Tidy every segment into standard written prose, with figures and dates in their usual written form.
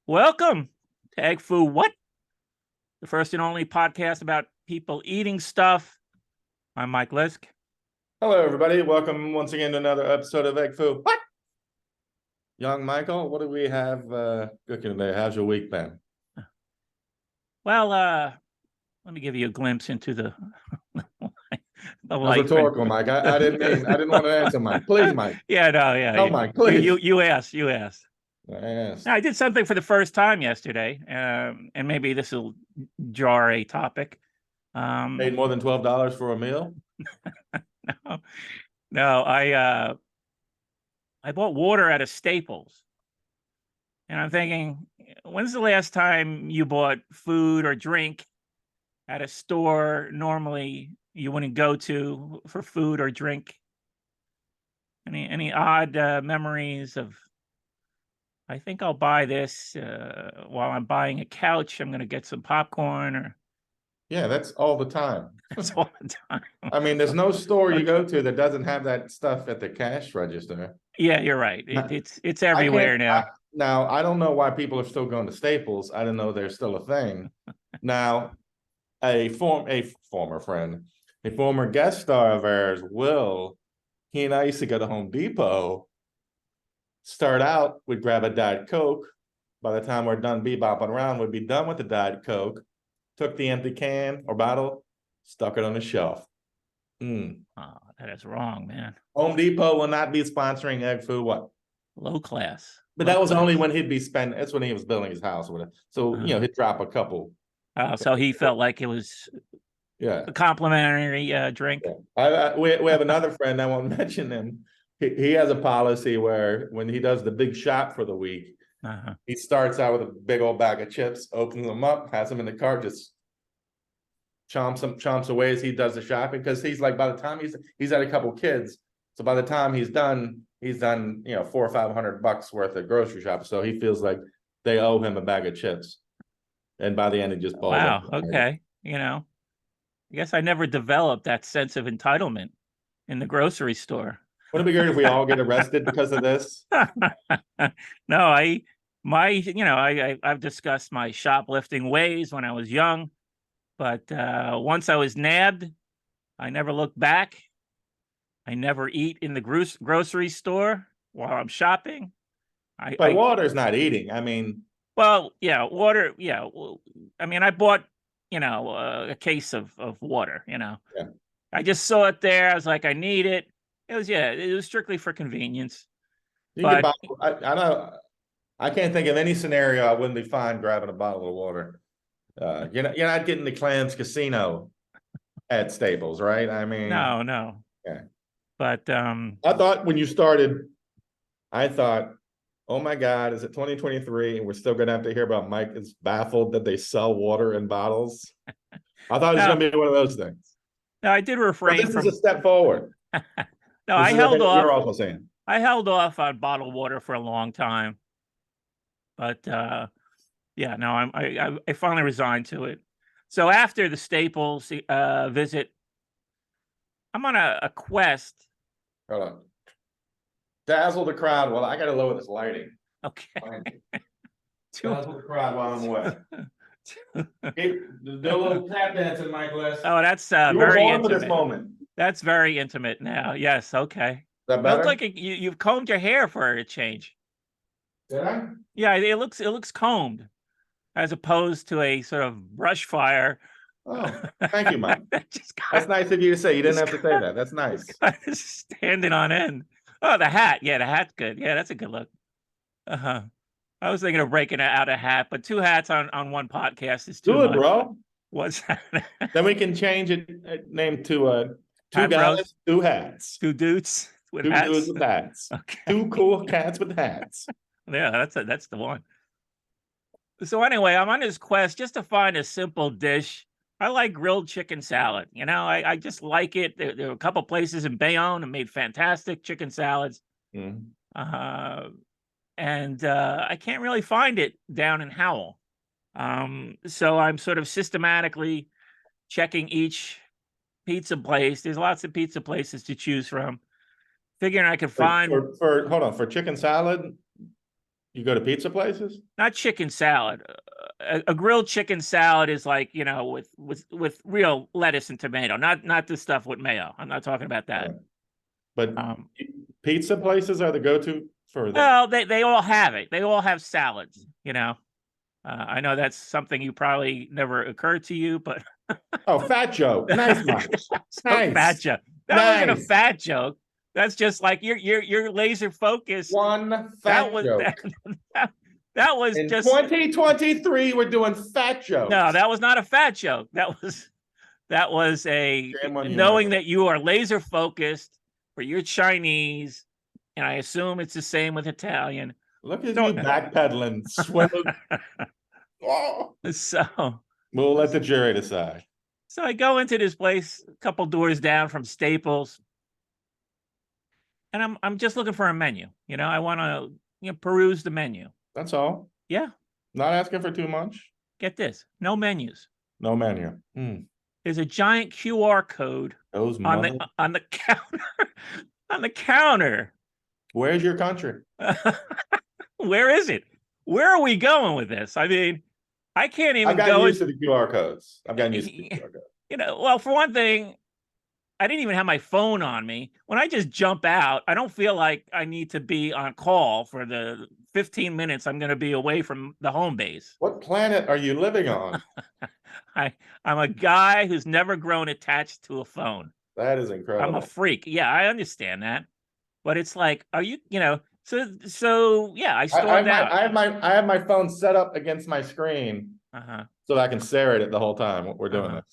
Welcome to Egg Foo What? The first and only podcast about people eating stuff. I'm Mike Lisk. Hello, everybody. Welcome once again to another episode of Egg Foo. What? Young Michael, what do we have cooking today? How's your week been? Well, let me give you a glimpse into the That's rhetorical, Mike. I didn't want to answer, Mike. Please, Mike. Yeah, No, Mike, please. You asked. Yes. I did something for the first time yesterday, and maybe this will jar a topic. Paid more than $12 for a meal? No, I bought water at a Staples. And I'm thinking, when's the last time you bought food or drink at a store normally you wouldn't go to for food or drink? Any odd memories of, I think I'll buy this while I'm buying a couch, I'm going to get some popcorn or... Yeah, that's all the time. That's all the time. I mean, there's no store you go to that doesn't have that stuff at the cash register. Yeah, you're right. It's everywhere now. I don't know why people are still going to Staples. I don't know they're still a thing. Now, a former friend, a former guest star of ours, Will, he and I used to go to Home Depot. Start out, we'd grab a Diet Coke. By the time we're done bebopping around, we'd be done with the Diet Coke. Took the empty can or bottle, stuck it on the shelf. Oh, that is wrong, man. Home Depot will not be sponsoring Egg Foo What? Low class. But that was only when he'd be spending. That's when he was building his house or whatever. So he'd drop a couple. So he felt like it was a complimentary drink. Yeah. We have another friend. I won't mention him. He has a policy where when he does the big shop for the week, he starts out with a big old bag of chips, opens them up, has them in the cart, just chomps away as he does the shopping. Because he's like, by the time he's had a couple kids, so by the time he's done $400 or $500 worth of grocery shopping. So he feels like they owe him a bag of chips, and by the end he just balls wow. up. Okay, I guess I never developed that sense of entitlement in the grocery store. Wouldn't it be great if we all get arrested because of this? No, I've discussed my shoplifting ways when I was young, but once I was nabbed, I never looked back. I never eat in the grocery store while I'm shopping. But water's not eating. I mean, well, yeah, water. Yeah, well, I mean, I bought a case of water. Yeah. I just saw it there. I was like, I need it. It was strictly for convenience. I can't think of any scenario I wouldn't be fine grabbing a bottle of water. You're not getting the Clams Casino at Staples, right? I mean, no. Yeah. But I thought when you started, oh my God, is it 2023 and we're still gonna have to hear about Mike is baffled that they sell water in bottles? I thought it was gonna be one of those things. No, I did refrain from. This is a step forward. No, I held off. You're also saying. I held off on bottled water for a long time, but I finally resigned to it. So after the Staples visit, I'm on a quest. Hold on. Dazzle the crowd. Well, I got to lower this lighting. Okay. Dazzle the crowd while I'm away. Do a little tap dancing, Michael. Oh, that's very intimate. For this moment. That's very intimate now. Yes. Okay. Is that better? Looks like you've combed your hair for a change. Did I? Yeah, it looks combed, as opposed to a sort of brush fire. Oh, thank you, Mike. That's nice of you to say. You didn't have to say that. That's nice. Standing on end. Oh, the hat. Yeah, the hat's good. Yeah, that's a good look. I was thinking of breaking out a hat, but two hats on one podcast is too much. Bro. What's that? Then we can change it name to two Hat guys, bros? two hats. Two dudes with Two hats. dudes with hats. Okay. Two cool cats with hats. Yeah, that's the one. So anyway, I'm on this quest just to find a simple dish. I like grilled chicken salad. I just like it. There were a couple places in Bayonne that made fantastic chicken salads. Mm. And I can't really find it down in Howell. So I'm sort of systematically checking each pizza place. There's lots of pizza places to choose from. Figuring I could find for chicken salad, You go to pizza places? Not chicken salad. A grilled chicken salad is like, with real lettuce and tomato, not the stuff with mayo. I'm not talking about that. But pizza places are the go-to for that. Well, they all have it. They all have salads, I know that's something you probably never occurred to you, but Oh, fat joke. Nice, Mike. Nice. Fat joke. That wasn't a fat joke. That's just like you're laser focused. One fat joke. That was In just 2023, we're doing fat jokes. No, that was not a fat joke. That was a knowing that you are laser focused for your Chinese, and I assume it's the same with Italian. Look at you backpedaling, swimming. Oh. So we'll let the jury decide. So I go into this place a couple doors down from Staples, and I'm just looking for a menu. I want to peruse the menu. That's all. Yeah. Not asking for too much. Get this: no menus. No menu. There's a giant QR code on the counter. On the counter. Where's your country? Where is it? Where are we going with this? I mean, I can't even go. I've gotten used to the QR codes. I've gotten used to the QR codes. Well, for one thing, I didn't even have my phone on me. When I just jump out, I don't feel like I need to be on call for the 15 minutes I'm going to be away from the home base. What planet are you living on? I'm a guy who's never grown attached to a phone. That is incredible. I'm a freak. Yeah, I understand that. But it's like, are you, so yeah, I stormed out. I have my phone set up against my screen so that I can stare at it the whole time we're doing this.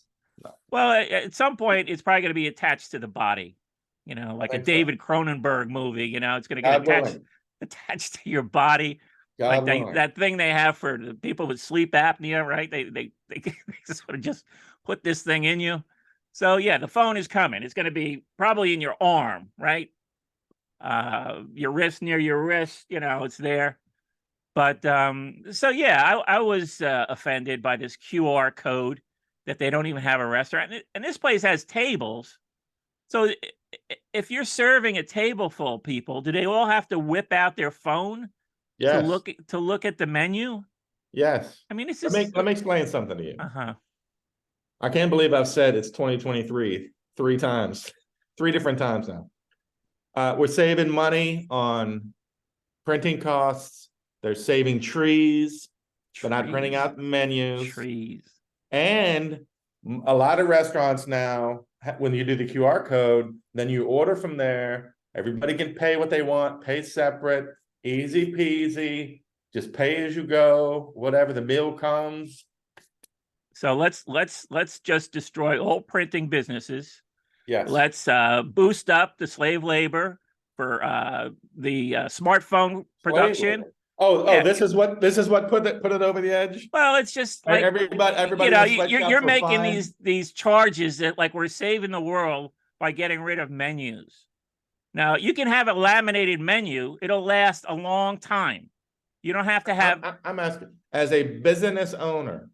No. Well, at some point, it's probably going to be attached to the body, like a David Cronenberg movie. It's going to get attached to your body. Like that thing they have for the people with sleep apnea, right? They sort of just put this thing in you. So yeah, the phone is coming. It's going to be probably in your arm, right? Your wrist, near your wrist, it's there. But so yeah, I was offended by this QR code that they don't even have a restaurant. And this place has tables. So if you're serving a table full of people, do they all have to whip out their phone to look at the menu? Yes. I mean, it's just... Let me explain something to you. I can't believe I've said it's 2023 3 different times now. We're saving money on printing costs. They're saving trees. They're not printing out menus. Trees. And a lot of restaurants now, when you do the QR code, then you order from there. Everybody can pay what they want, pay separate, easy peasy, just pay as you go, whatever the meal comes. So let's just destroy all printing businesses. Yes. Let's boost up the slave labor for the smartphone production. This is what put it over the edge. Well, it's just like everybody. You're making these charges that like we're saving the world by getting rid of menus. Now you can have a laminated menu; it'll last a long time. You don't have to have. I'm asking, as a business owner,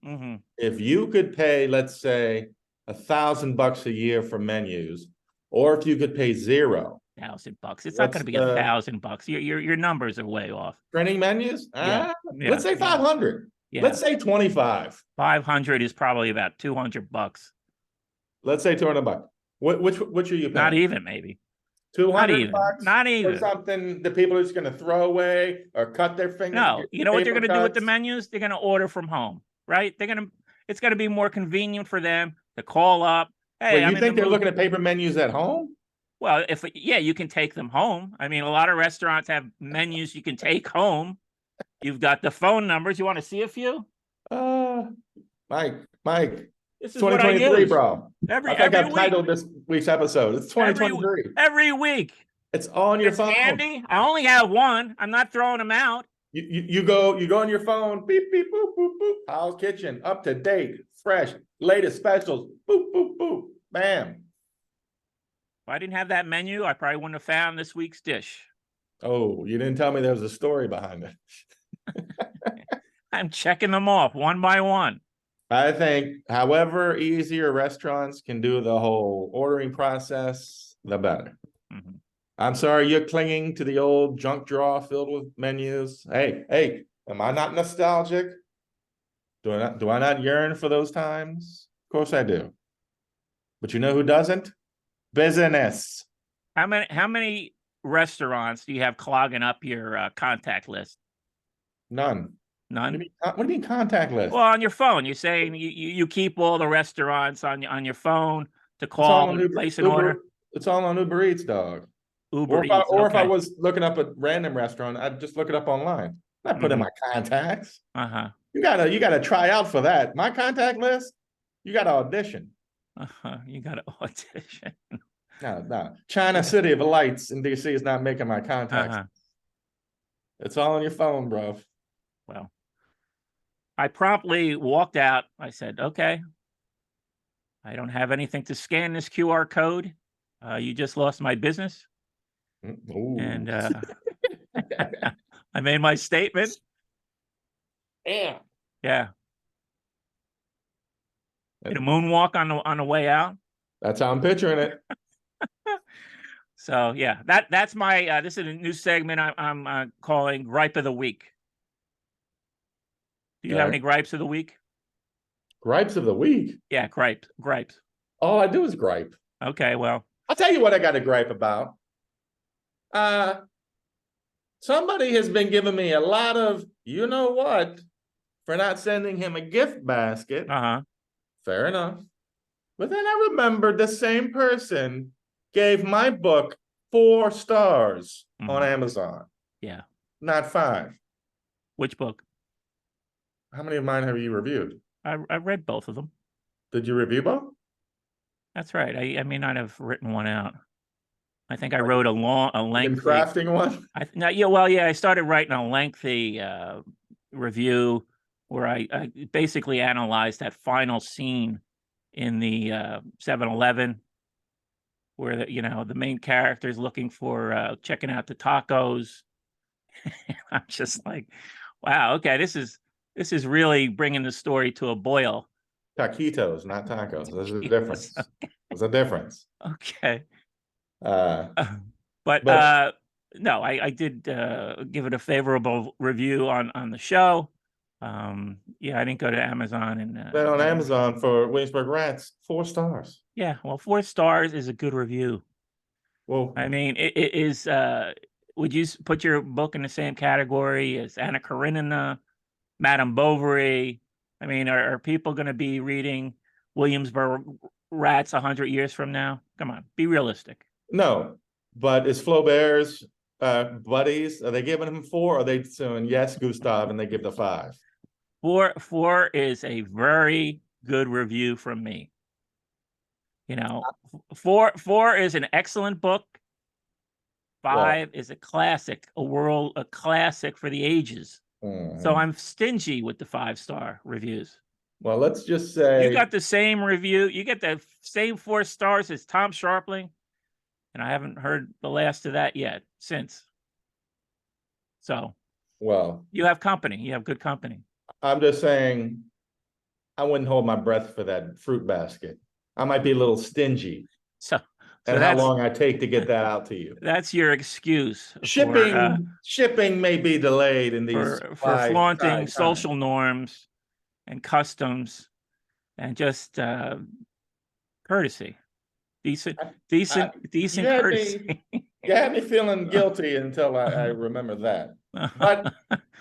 if you could pay, let's say, $1,000 a year for menus, or if you could pay $0. $1,000. It's not going to be $1,000. Your numbers are way off. Printing menus? Let's say 500. Yeah. Let's say 25. 500 is probably about $200. Let's say $200. Which are you paying? Not even, maybe. $200. Not even. For something the people are just going to throw away or cut their fingers. No, you know what they're going to do with the menus? They're going to order from home, right? It's going to be more convenient for them to call up. Hey, you think they're looking at paper menus at home? Well, you can take them home. I mean, a lot of restaurants have menus you can take home. You've got the phone numbers. You want to see a few? Mike. This is 2023, bro. Every I've week. titled this week's episode. It's 2023. Every week. It's on your phone. Handy. I only have one. I'm not throwing them out. You go on your phone. Beep beep boop boop boop. How's Kitchen? Up to date, fresh, latest specials. Boop boop boop. Bam. If I didn't have that menu, I probably wouldn't have found this week's dish. Oh, you didn't tell me there was a story behind it. I'm checking them off one by one. I think however easier restaurants can do the whole ordering process, the better. I'm sorry, you're clinging to the old junk drawer filled with menus. Hey, am I not nostalgic? Do I not yearn for those times? Of course I do. But you know who doesn't? Business. How many restaurants do you have clogging up your contact list? None. None. What do you mean contact list? Well, on your phone, you're saying you keep all the restaurants on your phone to It's all call on and place an order. It's all on Uber Eats, dog. Uber Eats. Or if I Okay. was looking up a random restaurant, I'd just look it up online. Not put in my contacts. Uh-huh. You gotta try out for that. My contact list, you gotta audition. Uh-huh. You got to audition. No. China City of Lights in DC is not making my contacts. Uh-huh. It's all on your phone, bro. Well, I promptly walked out. I said, okay, I don't have anything to scan this QR code. You just lost my business. Ooh. And I made my statement. Yeah. Yeah. Did a moonwalk on the way out. That's how I'm picturing it. So yeah, that's my this is a new segment I'm calling Gripe of the Week. Do you have any gripes of the week? Gripes of the week? Yeah, gripes. All I do is gripe. Okay, well. I'll tell you what I got to gripe about. Somebody has been giving me a lot of, you know what, for not sending him a gift basket. Uh-huh. Fair enough. But then I remembered the same person gave my book 4 stars on Amazon. Yeah. Not 5. Which book? How many of mine have you reviewed? I read both of them. Did you review both? That's right. I may not have written one out. I think I wrote a lengthy crafting one. I started writing a lengthy review where I basically analyzed that final scene in the 7-Eleven where the main character is looking for checking out the tacos. I'm just like, wow, okay, this is really bringing the story to a boil. Taquitos, not tacos. There's a difference. There's a difference. Okay. But no, I did give it a favorable review on the show. Yeah, I didn't go to Amazon and then on Amazon for Williamsburg Rats, 4 stars. Yeah, well, 4 stars is a good review. Well, I mean, it is. Would you put your book in the same category as Anna Karenina, Madame Bovary? I mean, are people going to be reading Williamsburg Rats 100 years from now? Come on, be realistic. No, but is Flaubert's buddies, are they giving him 4? Or are they saying yes, Gustav, and they give the 5? 4 is a very good review from me. 4 is an excellent book. 5 is a classic, a classic for the ages. So I'm stingy with the 5-star reviews. Well, let's just say you got the same review. You get the same 4 stars as Tom Sharpling, and I haven't heard the last of that yet since. So, well, you have company. You have good company. I'm just saying, I wouldn't hold my breath for that fruit basket. I might be a little stingy. So and how long I take to get that out to you. That's your excuse. Shipping may be delayed in these for flaunting social norms and customs and just courtesy, decent courtesy. You had me feeling guilty until I remember that.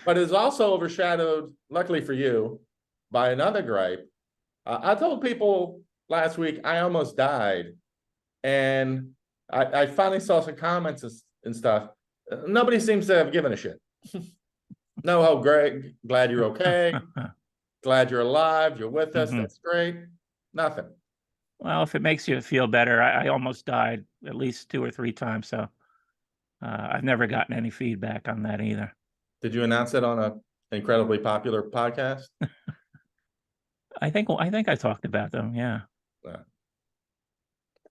But it's also overshadowed, luckily for you, by another gripe. I told people last week I almost died. And I finally saw some comments and stuff. Nobody seems to have given a shit. No, oh, Greg, glad you're okay. Glad you're alive. You're with us. That's great. Nothing. Well, if it makes you feel better, I almost died at least 2 or 3 times. So I've never gotten any feedback on that either. Did you announce it on an incredibly popular podcast? I think I talked about them. Yeah.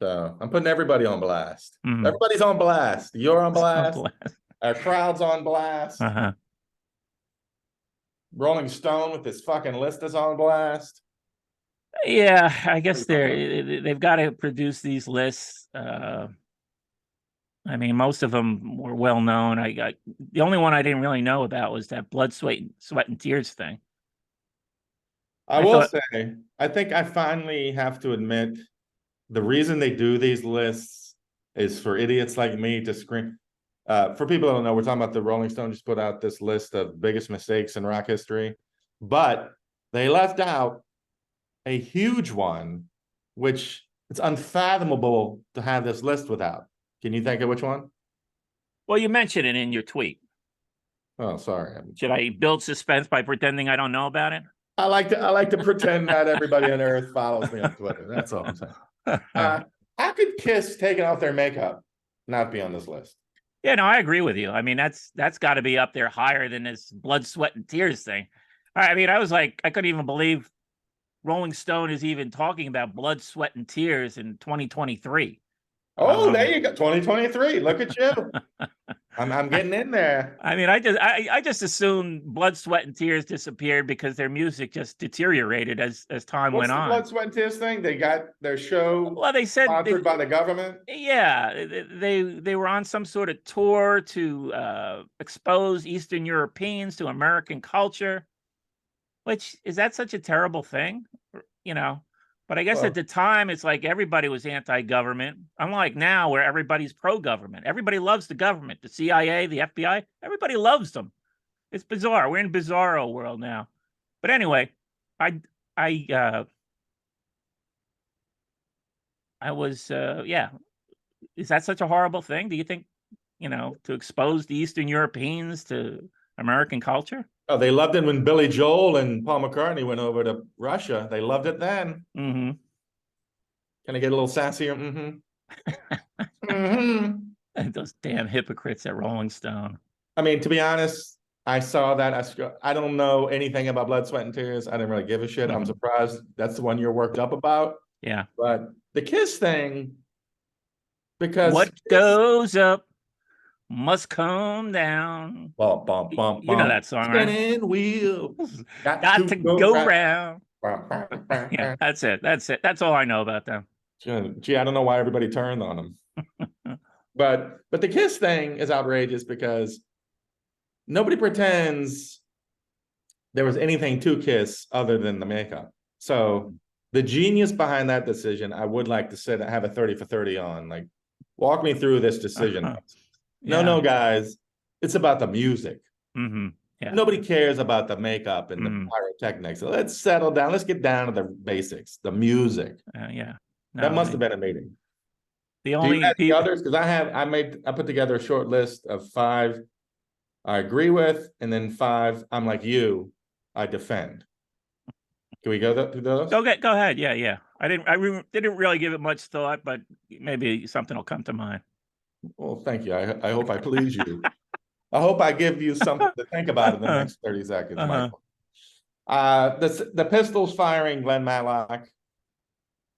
So I'm putting everybody on blast. Everybody's on blast. You're on blast. Our crowd's on blast. Rolling Stone with this fucking list is on blast. Yeah, I guess they've got to produce these lists I mean, most of them were well known. I got the only one I didn't really know about was that blood, sweat and tears thing. I I will thought, say, I think I finally have to admit the reason they do these lists is for idiots like me to scream. For people who don't know, we're talking about the Rolling Stone just put out this list of biggest mistakes in rock history, but they left out a huge one, which it's unfathomable to have this list without. Can you think of which one? well, you mentioned it in your tweet. Oh, sorry. Should I build suspense by pretending I don't know about it? I like to pretend that everybody on Earth follows me on Twitter. That's all I'm saying. How could Kiss taking off their makeup not be on this list? Yeah, no, I agree with you. I mean, that's got to be up there higher than this blood, sweat, and tears thing. I mean, I was like, I couldn't even believe Rolling Stone is even talking about blood, sweat, and tears in 2023. Oh, there you go. 2023. Look at you. I'm getting in there. I mean, I just assumed blood, sweat, and tears disappeared because their music just deteriorated as time What's went the on. blood, sweat, and tears thing? They got their show Well, they said sponsored by the government. yeah, they were on some sort of tour to expose Eastern Europeans to American culture. Which is that such a terrible thing? You know, but I guess at Well, the time it's like everybody was anti-government. Unlike now where everybody's pro-government. Everybody loves the government, the CIA, the FBI. Everybody loves them. It's bizarre. We're in bizarro world now. But anyway, I I uh I was yeah. Is that such a horrible thing? Do you think, to expose the Eastern Europeans to American culture? oh, they loved it when Billy Joel and Paul McCartney went over to Russia. They loved it then. Mm-hmm. Can I get a little sassier? Those damn hypocrites at Rolling Stone. I mean, to be honest, I saw that. I don't know anything about Blood, Sweat, and Tears. I didn't really give a shit. I'm Mhm. surprised that's the one you're worked up about. Yeah. But the Kiss thing, because What Kiss, goes up must come down. bump, bump, bump, You know bump, that song, right? spinning wheel, Got to go round. round. Yeah, that's it. That's it. That's all I know about them. Gee, I don't know why everybody turned on them. But the Kiss thing is outrageous because nobody pretends there was anything to Kiss other than the makeup. So the genius behind that decision, I would like to have a 30 for 30 on. Like, walk me through this decision. Yeah. No, guys, it's about the music. Mm-hmm. Yeah. Nobody cares about the makeup and the Mhm. pyrotechnics. So let's settle down. Let's get down to the basics, the music. Yeah. That No, must have been a meeting. the Do you only have any people. others? Because I put together a short list of 5 I agree with, and then 5 I'm like you, I defend. Can we go through those? Go ahead. Yeah, yeah. Didn't really give it much thought, but maybe something will come to mind. Well, thank you. I hope I please you. I hope I give you something to think about in the next 30 seconds, Michael. The Pistols firing Glenn Matlock.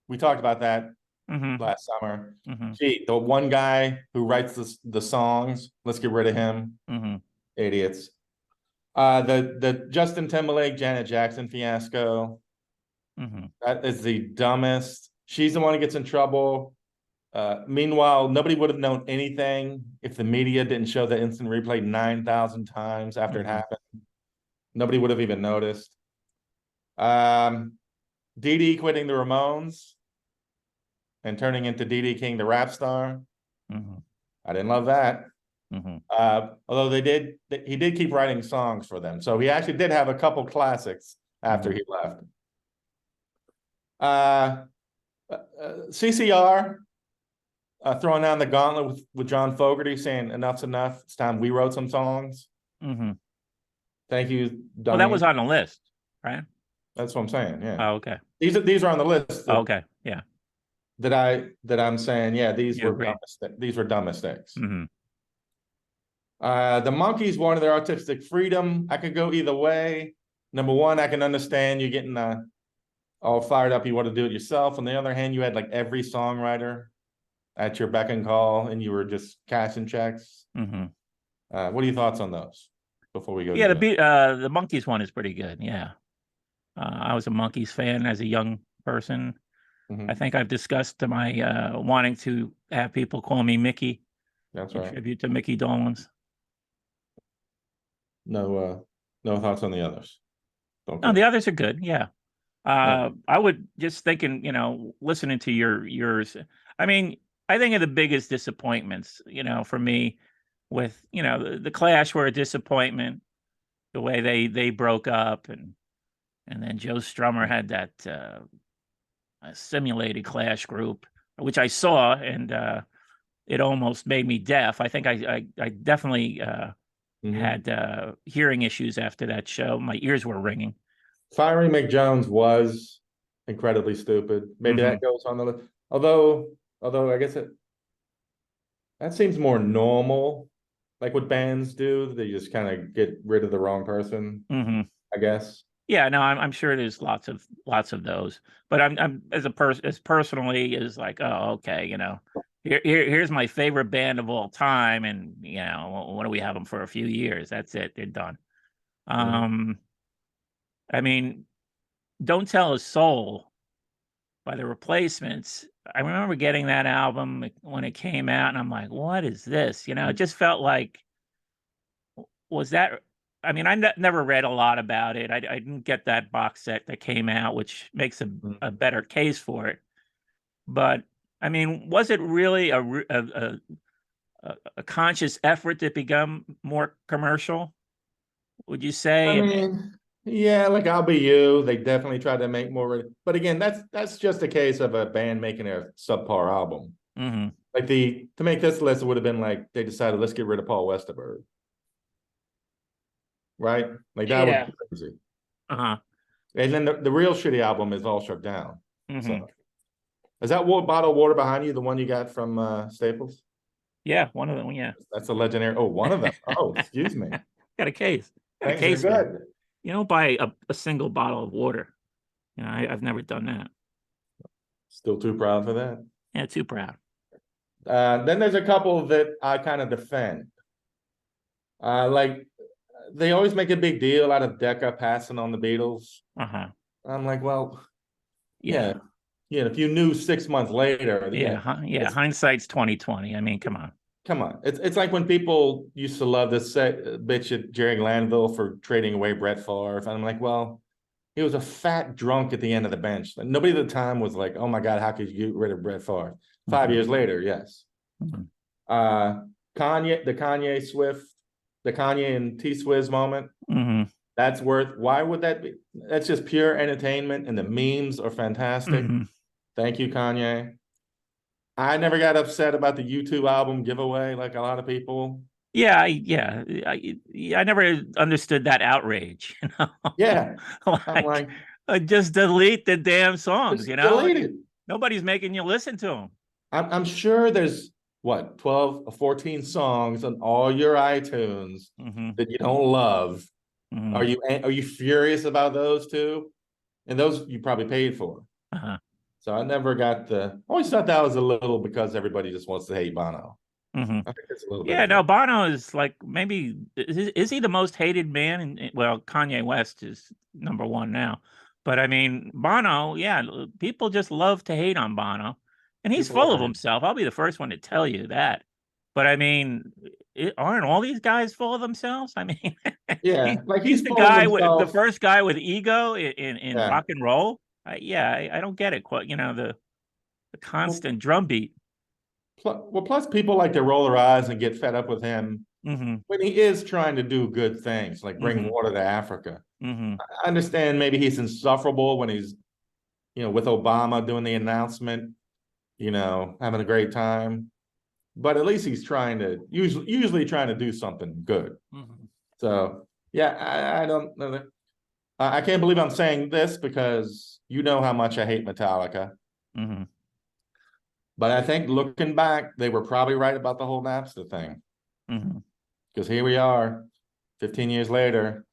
We talked about that last summer. Gee, the one guy who writes the songs, let's get rid of him. Idiots. The Justin Timberlake, Janet Jackson fiasco. That is the dumbest. She's the one who gets in trouble. Meanwhile, nobody would have known anything if the media didn't show the instant replay 9,000 times after it happened. Nobody would have even noticed. Dee Dee quitting the Ramones and turning into Dee Dee King, the rap star. I didn't love that. Although he did keep writing songs for them. So he actually did have a couple classics after he left. CCR throwing down the gauntlet with John Fogerty saying enough's enough. It's time we wrote some songs. Thank you, Dummy. Well, that was on the list, right? That's what I'm saying. Yeah. Oh, okay. These are on the list. Okay. Yeah. That I'm saying, yeah, these were dumb mistakes. The Monkees wanted their artistic freedom. I could go either way. Number one, I can understand you getting all fired up. You want to do it yourself. On the other hand, you had like every songwriter at your beck and call, and you were just cashing checks. What are your thoughts on those? Before we go, yeah, the Monkees one is pretty good. Yeah, I was a Monkees fan as a young person. I think I've discussed my wanting to have people call me Mickey. That's in right. tribute to Mickey Dolenz. No thoughts on the others. Don't No, care. the others are good. Yeah. Yeah. I would just thinking, listening to yours. I mean, I think of the biggest disappointments, for me with, the Clash were a disappointment, the way they broke up, and then Joe Strummer had that a simulated Clash group, which I saw, and it almost made me deaf. I think I definitely Mhm. had hearing issues after that show. My ears were ringing. Firing McJones was incredibly stupid. Maybe Hmm. that goes on the list. Although I guess that seems more normal, like what bands do. They just kind of get rid of the wrong person, Hmm. I guess. Yeah, no, I'm sure there's lots of those, but I'm as a person as personally as like, oh, okay, here's my favorite band of all time, and what do we have them for a few years? That's it, they're done. Mhm. Um, I mean, Don't Tell a Soul by the Replacements. I remember getting that album when it came out, and I'm like, what is this? It just felt like, was that? I mean, never read a lot about it. I didn't get that box set that came out, which makes a better case for it. But I mean, was it really a conscious effort to become more commercial? Would you I say? mean, yeah, like I'll Be You. They definitely tried to make more, but again, that's just a case of a band making a subpar album. Hmm. Like to make this list, it would have been like they decided let's get rid of Paul Westerberg, right? Like that would Yeah. be crazy. Uh huh. And then the real shitty album is All Shook Down. Hmm. So is that bottle of water behind you the one you got from Staples? Yeah, one of them. Yeah. That's a legendary. Oh, one of them. Oh, excuse me. Got a case. Got a Things are case of it. good. You don't buy a single bottle of water. I've never done that. Still too proud for that. Yeah, too proud. Then there's a couple that I kind of defend. Like they always make a big deal out of Decca passing on the Beatles. Uh huh. I'm like, well, yeah, Yeah. yeah. If you knew 6 months later, Yeah. Yeah. it's Hindsight's 2020. I mean, come on. come on. It's like when people used to love to say bitch at Jerry Glanville for trading away Brett Favre. And I'm like, well, he was a fat drunk at the end of the bench. Nobody at the time was like, oh my God, how could you get rid of Brett Favre? 5 years later, yes. Mhm. Uh the Kanye and T Swizz moment. Mhm. That's worth why would that be? That's just pure entertainment and the memes are fantastic. Mhm. Thank you, Kanye. I never got upset about the YouTube album giveaway like a lot of people. Yeah, yeah. I never understood that outrage, Yeah. I'm Like, like, just delete the damn songs, just delete it. Nobody's making you listen to them. I'm sure there's what 12 or 14 songs on all your iTunes Mhm. that you don't love. Mhm. Are you furious about those too? And those you probably paid for. Uh-huh. So I never got always thought that was a little because everybody just wants to hate Bono. Mhm. I think it's a little bit Yeah, of no, that. Bono is like, maybe is he the most hated man well, Kanye West is number 1 now. But I mean, Bono, yeah, people just love to hate on Bono. And he's People full love of him. himself. I'll be the first one to tell you that. But I mean, aren't all these guys full of themselves? I mean, Yeah, like he's he's the full of guy with the himself. first guy with ego in Yeah. rock and roll. Yeah, I don't get it quite, the Well, constant drumbeat. plus people like to roll their eyes and get fed up with him Mhm. when he is trying to do good things, like bring Mhm. water to Africa. Mhm. I understand maybe he's insufferable when he's, with Obama doing the announcement, having a great time. But at least he's trying to usually trying to do something good. Mhm. So yeah, I don't know that. I can't believe I'm saying this because you know how much I hate Metallica. Mhm. But I think looking back, they were probably right about the whole Napster thing. Mhm. Because here we are, 15 years later,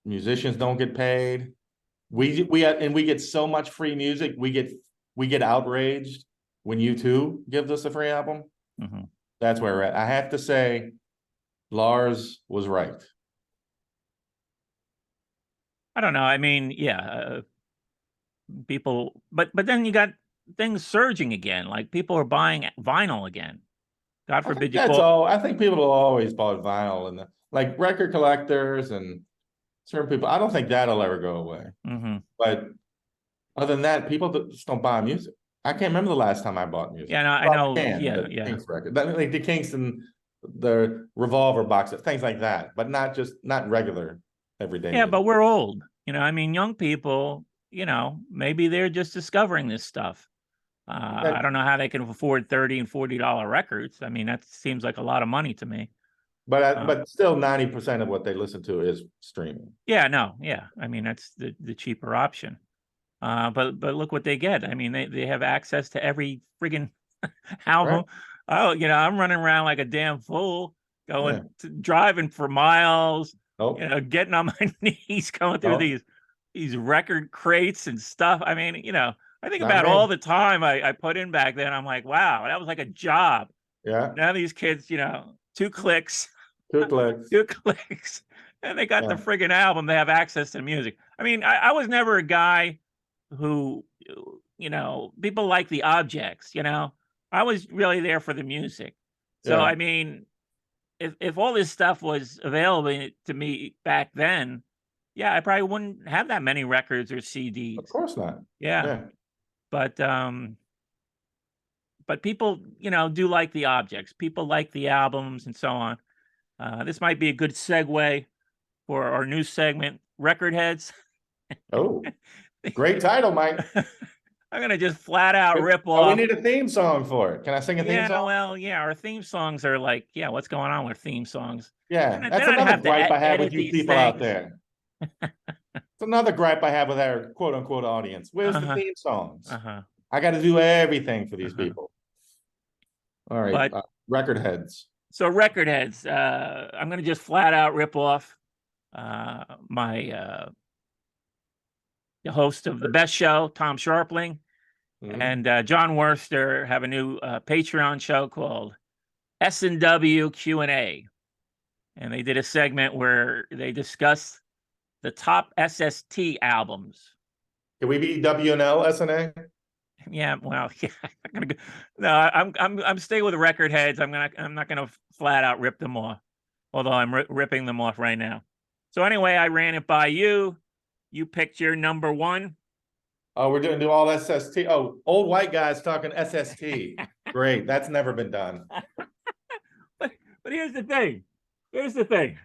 musicians don't get paid. We get so much free music. We get outraged when U2 gives us a free album. Mhm. That's where we're at. I have to say, Lars was right. I don't know. I mean, yeah, people, but then you got things surging again. Like, people are buying vinyl again. God I think forbid you that's call. all. I think people will always bought vinyl and like record collectors and certain people. I don't think that'll ever go away. Mhm. But other than that, people just don't buy music. I can't remember the last time I bought music. Yeah, no, I Well, know. can Yeah, the yeah. Kinks record, like the Kingston, the Revolver box, things like that, but not regular everyday Yeah, but music. we're old. I mean, young people, maybe they're just discovering this stuff. I don't know how they can afford $30 and $40 records. I mean, that seems like a lot of money to me. But still 90% of what they listen to is streaming. Yeah, no, yeah. I mean, that's the cheaper option. But look what they get. I mean, they have access to every friggin' album. Right. Oh, I'm running around like a damn fool, Yeah. driving for miles, Oh, getting on my knees, going through oh, these record crates and stuff. I mean, I think not about all me. the time I put in back then. I'm like, wow, that was like a job. Yeah. Now these kids, 2 clicks, 2 clicks. 2 clicks, and they got the Yeah. friggin' album. They have access to music. I mean, I was never a guy who, people like the objects. I was really there for the music. So Yeah. I mean, if all this stuff was available to me back then, yeah, I probably wouldn't have that many records or Of CDs. course not. Yeah, Yeah. but people, do like the objects. People like the albums and so on. This might be a good segue for our new segment, Record Heads. Oh, great title, Mike. I'm gonna just flat out rip Oh, we off. need a theme song for it. Can I sing a theme Yeah, song? well, yeah, our theme songs are like, yeah, what's going on with theme songs? Yeah, that's Then I'd another have to gripe I have with edit you these people out things. there. It's another gripe I have with our quote unquote audience. Where's the Uh-huh. theme songs? Uh-huh. I got to do everything for these Uh-huh. people. All right, But record heads. so Record Heads, I'm gonna just flat out rip off my the host of the best show, Tom Sharpling, and John Worster have a new Patreon show called S&W Q&A. And they did a segment where they discussed the top SST albums. Can we be WNL SNA? Yeah, well, yeah, I'm gonna go. No, I'm staying with the Record Heads. I'm not gonna flat out rip them off, although I'm ripping them off right now. So anyway, I ran it by you. You picked your number one. Oh, we're doing all SST. Oh, old white guys talking SST. Great, that's never been done. But here's the thing. Here's the thing.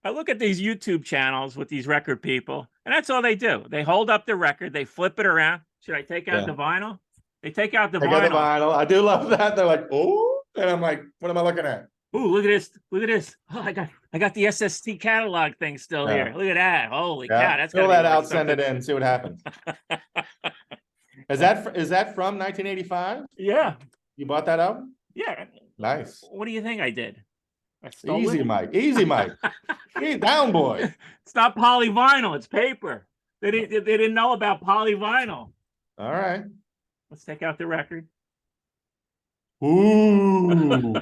I look at these YouTube channels with these record people, and that's all they do. They hold up the record, they flip it around. Should I take out the vinyl? They take out the I got the vinyl. vinyl. I do love that. They're like, oh, and I'm like, what am I looking at? Ooh, look at this. Look at this. Oh, I got the SST catalog thing still here. Look at that. Holy cow. That's fill gotta that be out, send it in, see what happens. Is that from 1985? Yeah. You bought that out? Yeah. Nice. What do you think I did? I stole Easy, it? Mike. Easy, Mike. Hey, down, boy. It's not polyvinyl. It's paper. They didn't know about polyvinyl. All right. Let's take out the record. Ooh,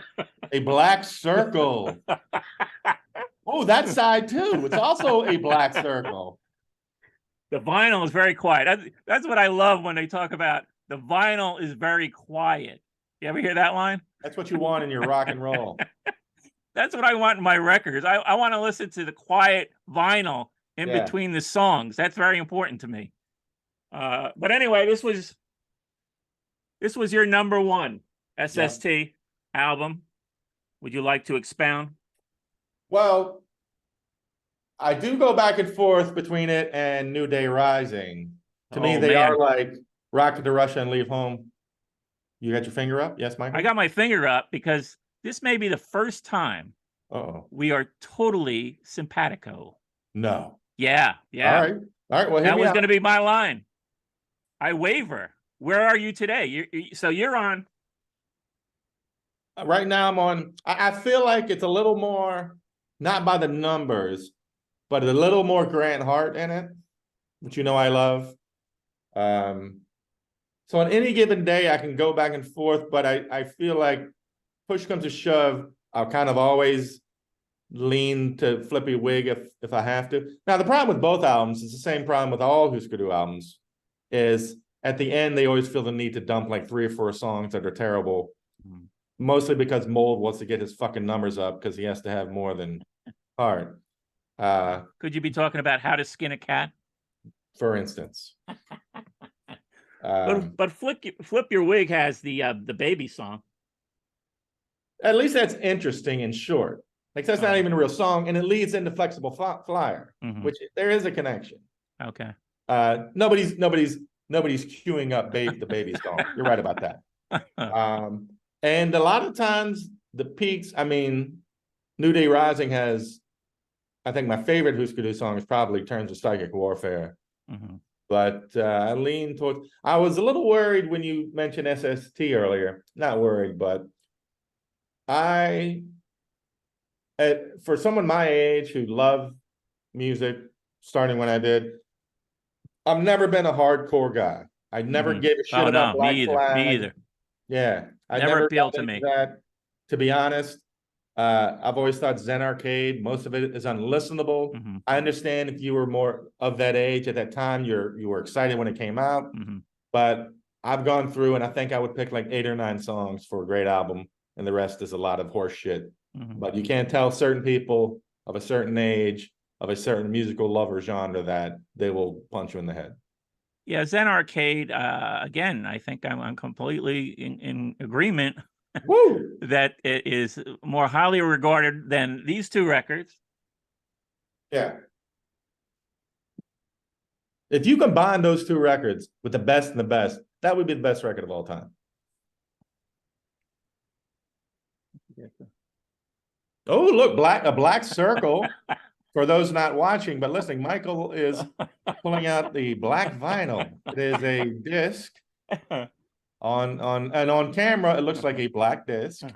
a black circle. Oh, that side too. It's also a black circle. The vinyl is very quiet. That's what I love when they talk about the vinyl is very quiet. You ever hear that line? That's what you want in your rock and roll. That's what I want in my records. I want to listen to the quiet vinyl in between the songs. That's very important to me. But anyway, this was your number one SST album. Would you like to expound? Well, I do go back and forth between it and New Day Rising. To me, they are like Rocket to Russia and Leave Home. You got your finger up? Yes, Michael? I got my finger up because this may be the first time we are totally simpatico. No. Yeah. All right. Well, that was going to be my line. I waver. Where are you today? So you're on. Right now I'm on. I feel like it's a little more, not by the numbers, but a little more Grant Hart in it, which I love. So on any given day, I can go back and forth, but I feel like push comes to shove, I'll kind of always lean to Flippy Wig if I have to. Now, the problem with both albums is the same problem with all Husker Du albums, is at the end, they always feel the need to dump like 3 or 4 songs that are terrible, Mm. mostly because Mold wants to get his fucking numbers up because he has to have more than Heart. Could you be talking about How to Skin a Cat? For instance. But Flip Your Wig has the baby song. At least that's interesting and short. Like that's not even a real song, and it leads into Flexible Flyer, which there is a connection. Okay. Nobody's queuing up the baby song. You're right about that. And a lot of times the peaks, I mean, New Day Rising has, I think my favorite Husker Du song is probably Terms of Psychic Warfare. But I lean towards, I was a little worried when you mentioned SST earlier. Not worried, but for someone my age who loved music, starting when I did, I've never been a hardcore guy. I never gave a shit about Black Flag. Me either. Yeah, I Never appealed got to me. into that. To be honest, I've always thought Zen Arcade, most of it is unlistenable. I understand if you were more of that age at that time, you were excited when it came out. But I've gone through and I think I would pick like 8 or 9 songs for a great album, and the rest is a lot of horse shit. But you can't tell certain people of a certain age, of a certain musical lover genre, that they will punch you in the head. Yeah, Zen Arcade, again, I think I'm completely in agreement. Woo! That it is more highly regarded than these 2 records. Yeah. If you combine those 2 records with the best and the best, that would be the best record of all time. Oh, look, a black circle for those not watching, but listening. Michael is pulling out the black vinyl. It is a disc. On camera, it looks like a black disc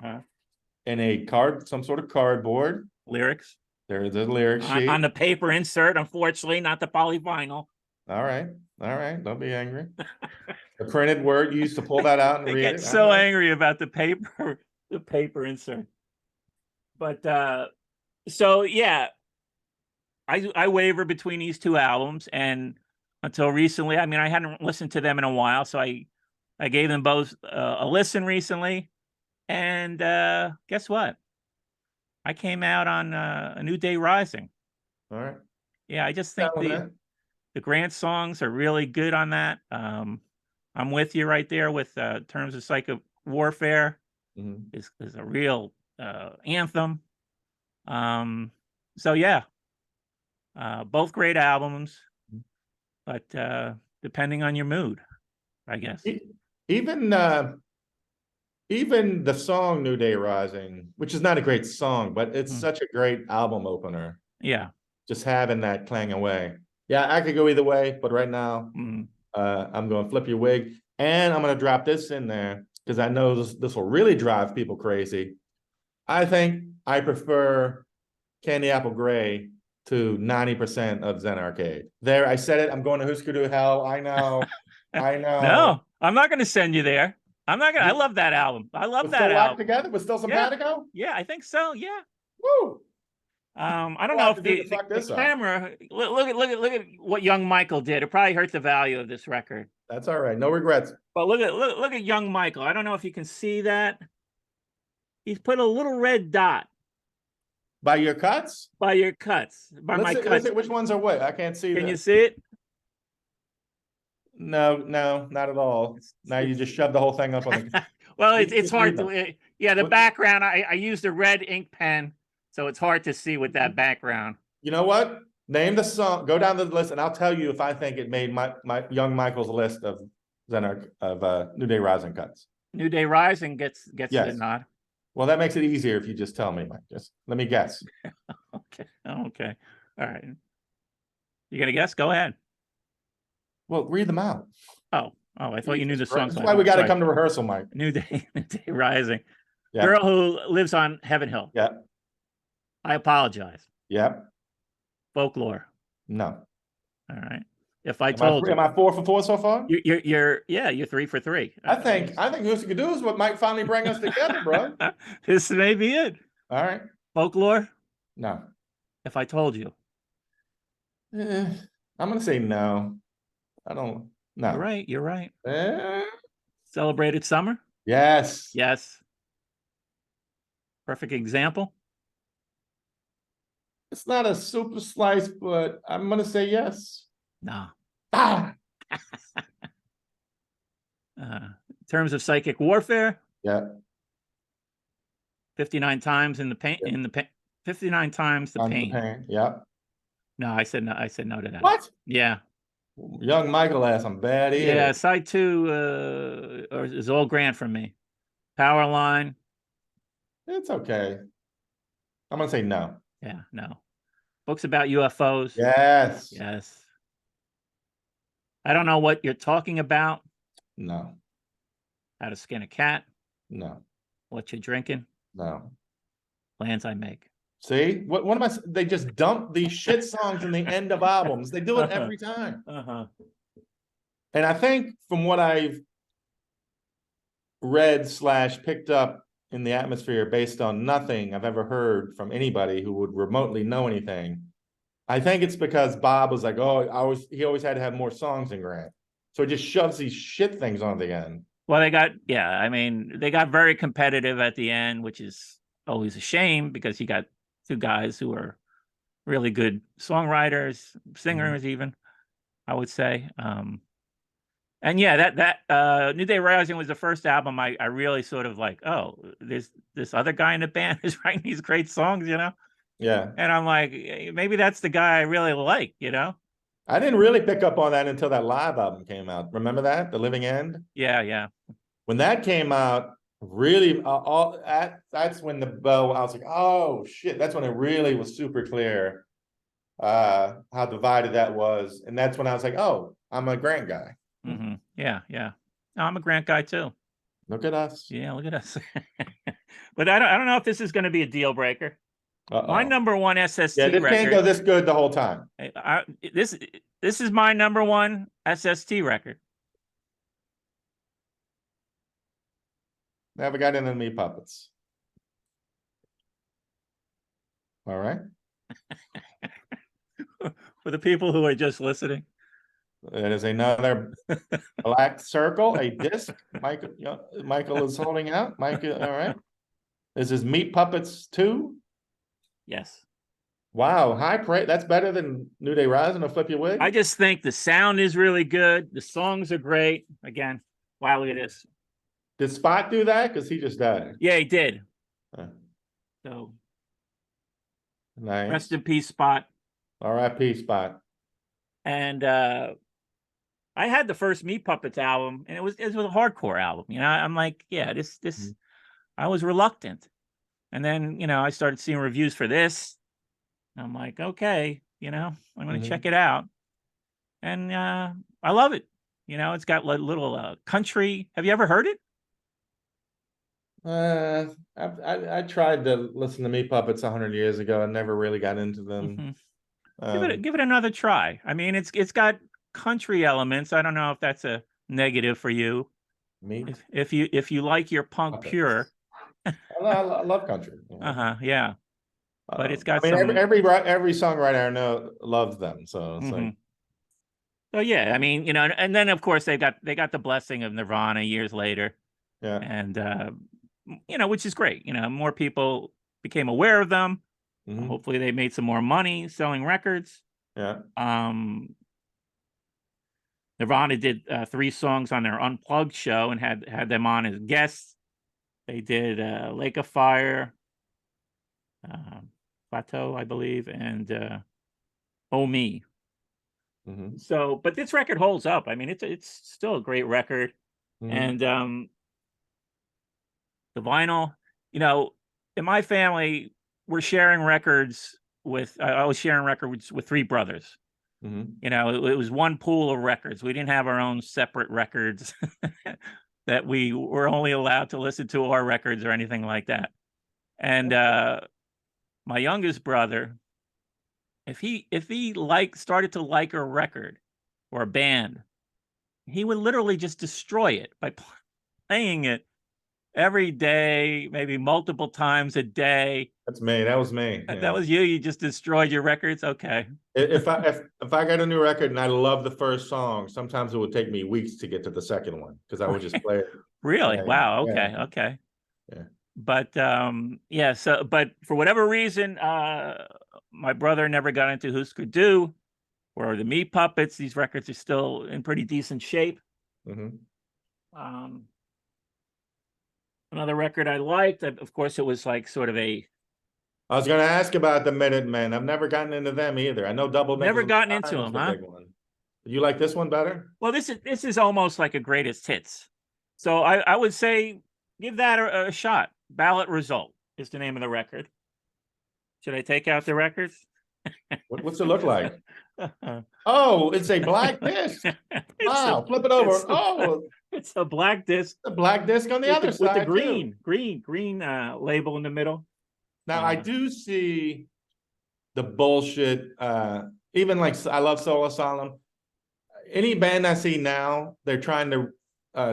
and a some sort of cardboard. Lyrics. There's the lyric sheet. On the paper insert, unfortunately, not the polyvinyl. All right. Don't be angry. The printed word, you used to pull that out and read it. I get so angry about the paper insert. But so yeah, I waver between these 2 albums, and until recently, I mean, I hadn't listened to them in a while, so I gave them both a listen recently, and guess what? I came out on A New Day Rising. All right. Yeah, I just think the Grant songs are really good on that. I'm with you right there with Terms of Psychic Warfare. Is a real anthem. So yeah, both great albums, but depending on your mood, I guess. Even the song New Day Rising, which is not a great song, but it's such a great album opener. Yeah. Just having that clang away. Yeah, I could go either way, but right now, I'm going to Flip Your Wig. And I'm going to drop this in there because I know this will really drive people crazy. I think I prefer Candy Apple Gray to 90% of Zen Arcade. There, I said it. I'm going to Husker Du Hell. I know. I know. No, I'm not going to send you there. I'm not going to. I love that album. I love that album. Together with Still Simpatico? Yeah, I think so. Yeah. Woo! I don't know if the camera. Look at what young Michael did. It probably hurt the value of this record. That's all right. No regrets. But look at young Michael. I don't know if you can see that. He's put a little red dot. By your cuts? By your cuts. By my cuts. Let's see which ones are what. I can't see. Can you see it? No, not at all. Now you just shoved the whole thing up on the. Well, it's hard to. Yeah, the background. I used a red ink pen, so it's hard to see with that background. You know what? Name the song. Go down the list, and I'll tell you if I think it made my young Michael's list of New Day Rising cuts. New Day Rising gets the nod. Well, that makes it easier if you just tell me, Mike. Just let me guess. Okay. All right. You gonna guess? Go ahead. Well, read them out. Oh, I thought you knew the songs. That's why we got to come to rehearsal, Mike. New Day Rising. Yeah. Girl Who Lives on Heaven Hill. Yeah. I Apologize. Yeah. Folklore. No. All right. If I told you, am I 4 for 4 so far? You're 3 for 3. I think Husker Du is what might finally bring us together, bro. This may be it. All right. Folklore. No. If I told you, I'm gonna say no. I don't. No. You're right. You're right. Eh, Celebrated Summer. yes. Yes. Perfect example. It's not a super slice, but I'm gonna say yes. No. Ah, In terms of psychic warfare, yeah. 59 times in the paint. Yeah. In the paint. 59 times the On the pain. pain. Yeah. No, I said no. I said no to that. What? Yeah. Young Michael has some bad ears. Yeah. Side two is all grand from me. Power line. It's okay. I'm gonna say no. Yeah. No. Books about UFOs. Yes. Yes. I don't know what you're talking about. No. How to skin a cat. No. What you're drinking. No. Plans I make. See, what am I? They just dump these shit songs in the end of albums. They do it every time. And I think from what I've read / picked up in the atmosphere based on nothing I've ever heard from anybody who would remotely know anything, I think it's because Bob was like, oh, he always had to have more songs than Grant. So he just shoves these shit things on the end. Well, I mean, they got very competitive at the end, which is always a shame because you got two guys who are really good songwriters, singers, even, I would say. And yeah, that New Day Rising was the first album I really sort of like, oh, there's this other guy in the band who's writing these great songs, you know? Yeah. And I'm like, maybe that's the guy I really like, you know? I didn't really pick up on that until that live album came out. Remember that? The Living End? Yeah, yeah. When that came out, really, that's when I was like, oh shit, that's when it really was super clear how divided that was. And that's when I was like, oh, I'm a Grant guy. Yeah, yeah. No, I'm a Grant guy too. Look at us. Yeah, look at us. But I don't know if this is going to be a deal breaker. My Uh-oh. number one SST Yeah, this record. can't go this good the whole time. This is my number one SST record. Never got into Meat Puppets. All right. For the people who are just listening. It is another black circle, a disc. Michael is holding out. Michael, all right. This is Meat Puppets 2. Yes. Wow, high praise. That's better than New Day Rising or Flip Your Wig. I just think the sound is really good. The songs are great. Again, wow, look at this. Did Spot do that? Because he just died. Yeah, he did. So Nice. rest in peace, Spot. R.I.P. Spot. And I had the first Meat Puppets album, and it was a hardcore album. You know, I'm like, yeah, this. I was reluctant, and then I started seeing reviews for this. I'm like, okay, I'm going to check it out, and I love it. It's got little country. Have you ever heard it? I tried to listen to Meat Puppets 100 years ago. I never really got into them. Give it another try. I mean, it's got country elements. I don't know if that's a negative for you. Meat. If you like your punk Puppets. pure. I love country. Yeah. But it's got every songwriter I know loves them. So it's like. So yeah, I mean, and then of course they got the blessing of Nirvana years later. Yeah. And which is great. More people became aware of them. Hopefully they made some more money selling records. Yeah. Nirvana did 3 songs on their Unplugged show and had them on as guests. They did Lake of Fire, Plateau, I believe, and Oh Me. So, but this record holds up. I mean, it's still a great record. And the vinyl, in my family, we're sharing records with. I was sharing records with 3 brothers. It was one pool of records. We didn't have our own separate records that we were only allowed to listen to our records or anything like that. And my youngest brother, if he started to like a record or a band, he would literally just destroy it by playing it every day, maybe multiple times a day. That's me. That was me. That Yeah. was you. You just destroyed your records. Okay. If I got a new record and I love the first song, sometimes it would take me weeks to get to the second one because I would just play it. Really? Yeah, Wow. yeah, Okay. Okay. yeah. But yeah, so but for whatever reason, my brother never got into Husker Du or the Meat Puppets. These records are still in pretty decent shape. Mhm. Another record I liked, of course, it was like sort of a I was going to ask about the Minutemen. I've never gotten into them either. I know Double never Nickels gotten and into Dime was them, the huh? big one. You like this one better? Well, this is almost like a greatest hits. So I would say give that a shot. Ballot Result is the name of the record. Should I take out the records? What's it look like? Oh, it's a black disc. Wow, flip it over. Oh, it's a black disc the black disc on the with other with the side too. green label in the middle. Now I do see the bullshit. Even like I love Soul Asylum. Any band I see now, they're trying to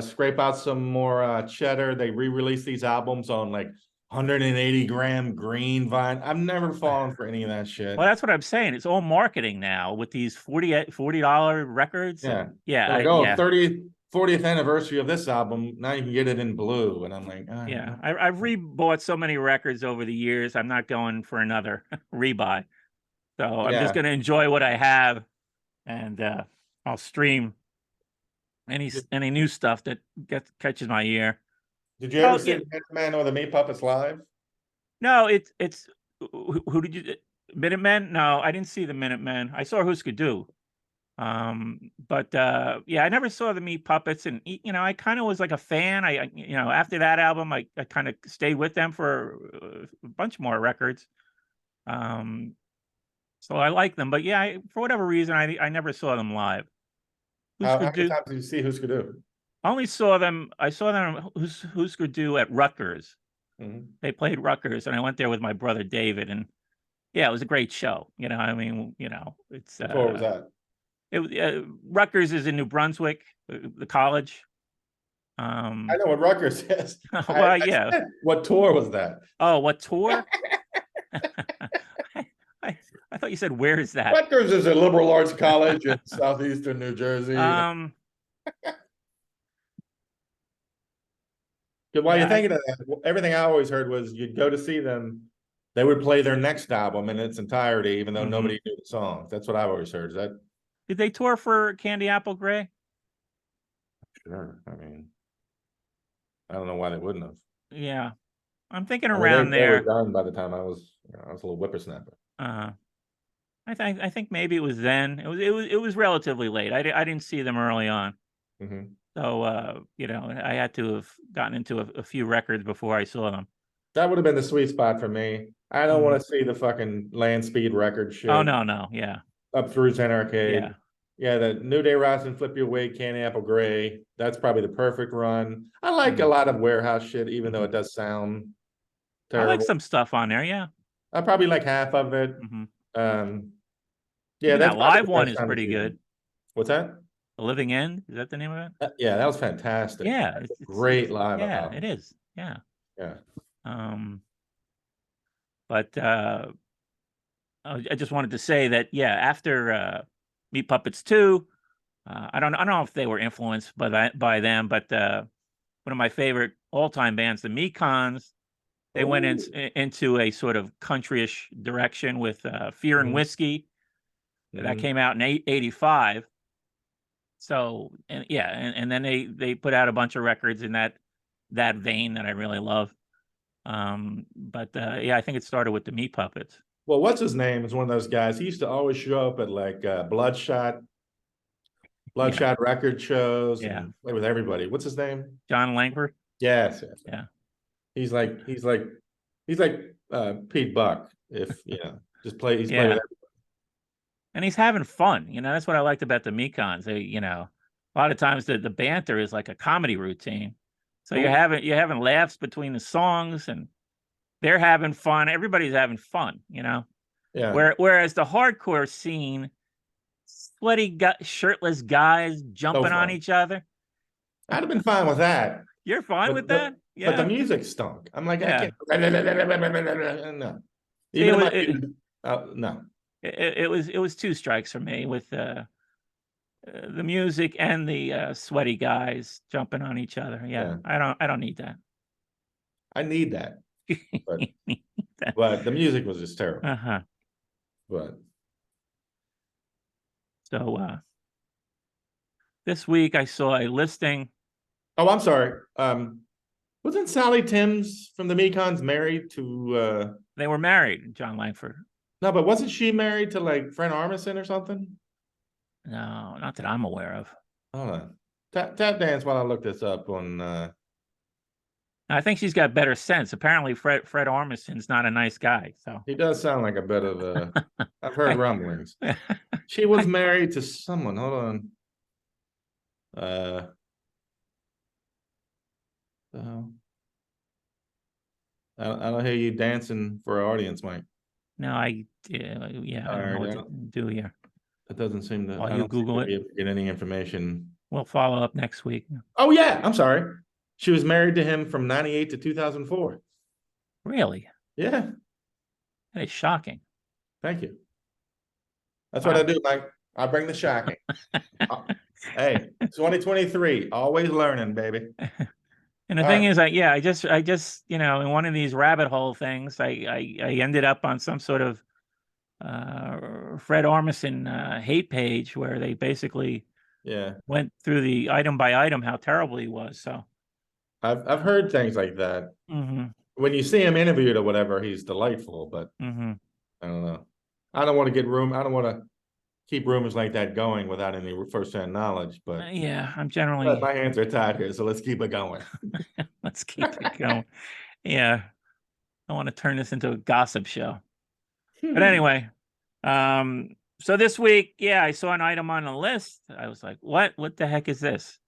scrape out some more cheddar. They re-release these albums on like 180-gram green vine. I've never fallen for any of that shit. Well, that's what I'm saying. It's all marketing now with these $40 records. Yeah. Yeah. Like, oh, 40th anniversary of this album. Now you can get it in blue. And I'm like, oh, yeah, I've rebought so many records over the years. I'm not going for another rebuy. So I'm just going to enjoy what I have, and I'll stream any new stuff that catches my ear. Did you ever see the Minutemen or the Meat Puppets live? No, it's who did you Minutemen? No, I didn't see the Minutemen. I saw Husker Du. But yeah, I never saw the Meat Puppets, and you know, I kind of was like a fan. I you know, after that album, I kind of stayed with them for a bunch more records. So I like them, but yeah, for whatever reason, I never saw them live. How many times did you see Husker Du? I only saw them. I saw them Husker Du at Rutgers. Mhm. They played Rutgers, and I went there with my brother David, and yeah, it was a great show. You know, I mean, you know, it's What tour was that? it Rutgers is in New Brunswick, the college. I know what Rutgers is. Well, yeah. What tour was that? Oh, what tour? I thought you said, where is that? Rutgers is a liberal arts college in southeastern New Jersey. While you're thinking of that, everything I always heard was you'd go to see them, they would play their next album in its entirety, even though nobody knew the songs. That's what I've always heard. Is that? Did they tour for Candy Apple Gray? Sure. I mean, I don't know why they wouldn't have. Yeah, I'm thinking around they there. were done by the time I was a little whippersnapper. I think maybe it was then. It was relatively late. I didn't see them early on. So you know, I had to have gotten into a few records before I saw them. That would have been the sweet spot for me. I don't want to see the fucking land speed record shit. Oh no, yeah. Up through Zen Arcade. Yeah. Yeah, the New Day Rise and Flip You Away, Candy Apple Gray. That's probably the perfect run. I like a lot of Warehouse shit, even though it does sound terrible. I like some stuff on there, yeah. I probably like half of it. Yeah, that live one is pretty good. What's that? The Living End, is that the name of it? Yeah, that was fantastic. Yeah, it's great live. Yeah, it is. Yeah. Yeah. But I just wanted to say that, yeah, after Meat Puppets 2, I don't know if they were influenced by them, but one of my favorite all-time bands, the Mekons, they went into a sort of countryish direction with Fear and Whiskey. That came out in '85. So, and yeah, and then they put out a bunch of records in that vein that I really love. But yeah, I think it started with the Meat Puppets. Well, what's his name is one of those guys. He used to always show up at like Bloodshot record shows. Yeah, and play with everybody. What's his name? John Langford. Yes. Yeah. He's like Pete Buck. If you know, just play. He's playing with everybody. And he's having fun. You know, that's what I liked about the Mekons. They, you know, a lot of times the banter is like a comedy routine. So you're having laughs between the songs, and they're having fun. Everybody's having fun, you know. Yeah. Whereas the hardcore scene, sweaty, shirtless guys jumping on each other. I'd have been fine with that. You're fine with that? but the Yeah. music stunk. I'm like, I Yeah. can't. No, See, even if I no. it was two strikes for me with the music and the sweaty guys jumping on each other. Yeah, Yeah, I don't need that. I need that, but the music was just terrible. Uh-huh. But So this week I saw a listing. oh, I'm sorry. Wasn't Sally Timms from the Mekons married to? They were married, John Langford. No, but wasn't she married to like Fred Armisen or something? No, not that I'm aware of. Hold on. Tap dance while I look this up on. I think she's got better sense. Apparently, Fred Armisen's not a nice guy. So He does sound like a bit of a. I've heard I, rumblings. She was married to someone. Hold on. So I don't hear you dancing for our audience, Mike. no, I don't know what to do here. It doesn't seem to. While I you don't seem Google to be it, able to get any information. we'll follow up next week. Oh yeah, I'm sorry. She was married to him from 98 to 2004. Really? Yeah, That is shocking. thank you. That's what I do, Mike. I bring the shocking. Hey, 2023, always learning, baby. And the thing is, I just in one of these rabbit hole things, I ended up on some sort of Fred Armisen hate page where they basically went through the item by item how terrible he was. So I've heard things like that. When you see him interviewed or whatever, he's delightful, but I don't know. I don't want to keep rumors like that going without any first-hand knowledge, but yeah, I'm generally my hands are tied here, so let's keep it going. Let's keep it going. Yeah, I want to turn this into a gossip show. But anyway, so this week, I saw an item on the list. I was like, what the heck is this?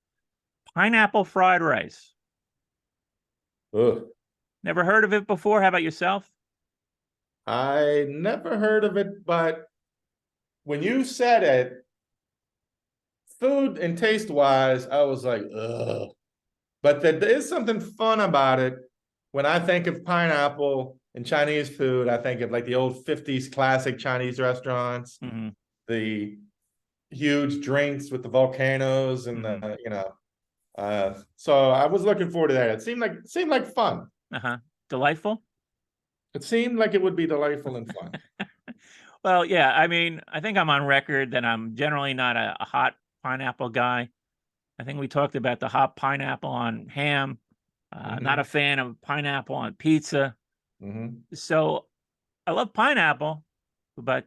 Pineapple fried rice. Ugh. Never heard of it before. How about yourself? I never heard of it, but when you said it, food and taste wise, I was like, ugh. But there is something fun about it. When I think of pineapple and Chinese food, I think of like the old 50s classic Chinese restaurants, the huge drinks with the volcanoes and so I was looking forward to that. It seemed like fun. Delightful. It seemed like it would be delightful and fun. Well, yeah, I mean, I think I'm on record that I'm generally not a hot pineapple guy. I think we talked about the hot pineapple on ham. Not a fan of pineapple on pizza. So I love pineapple, but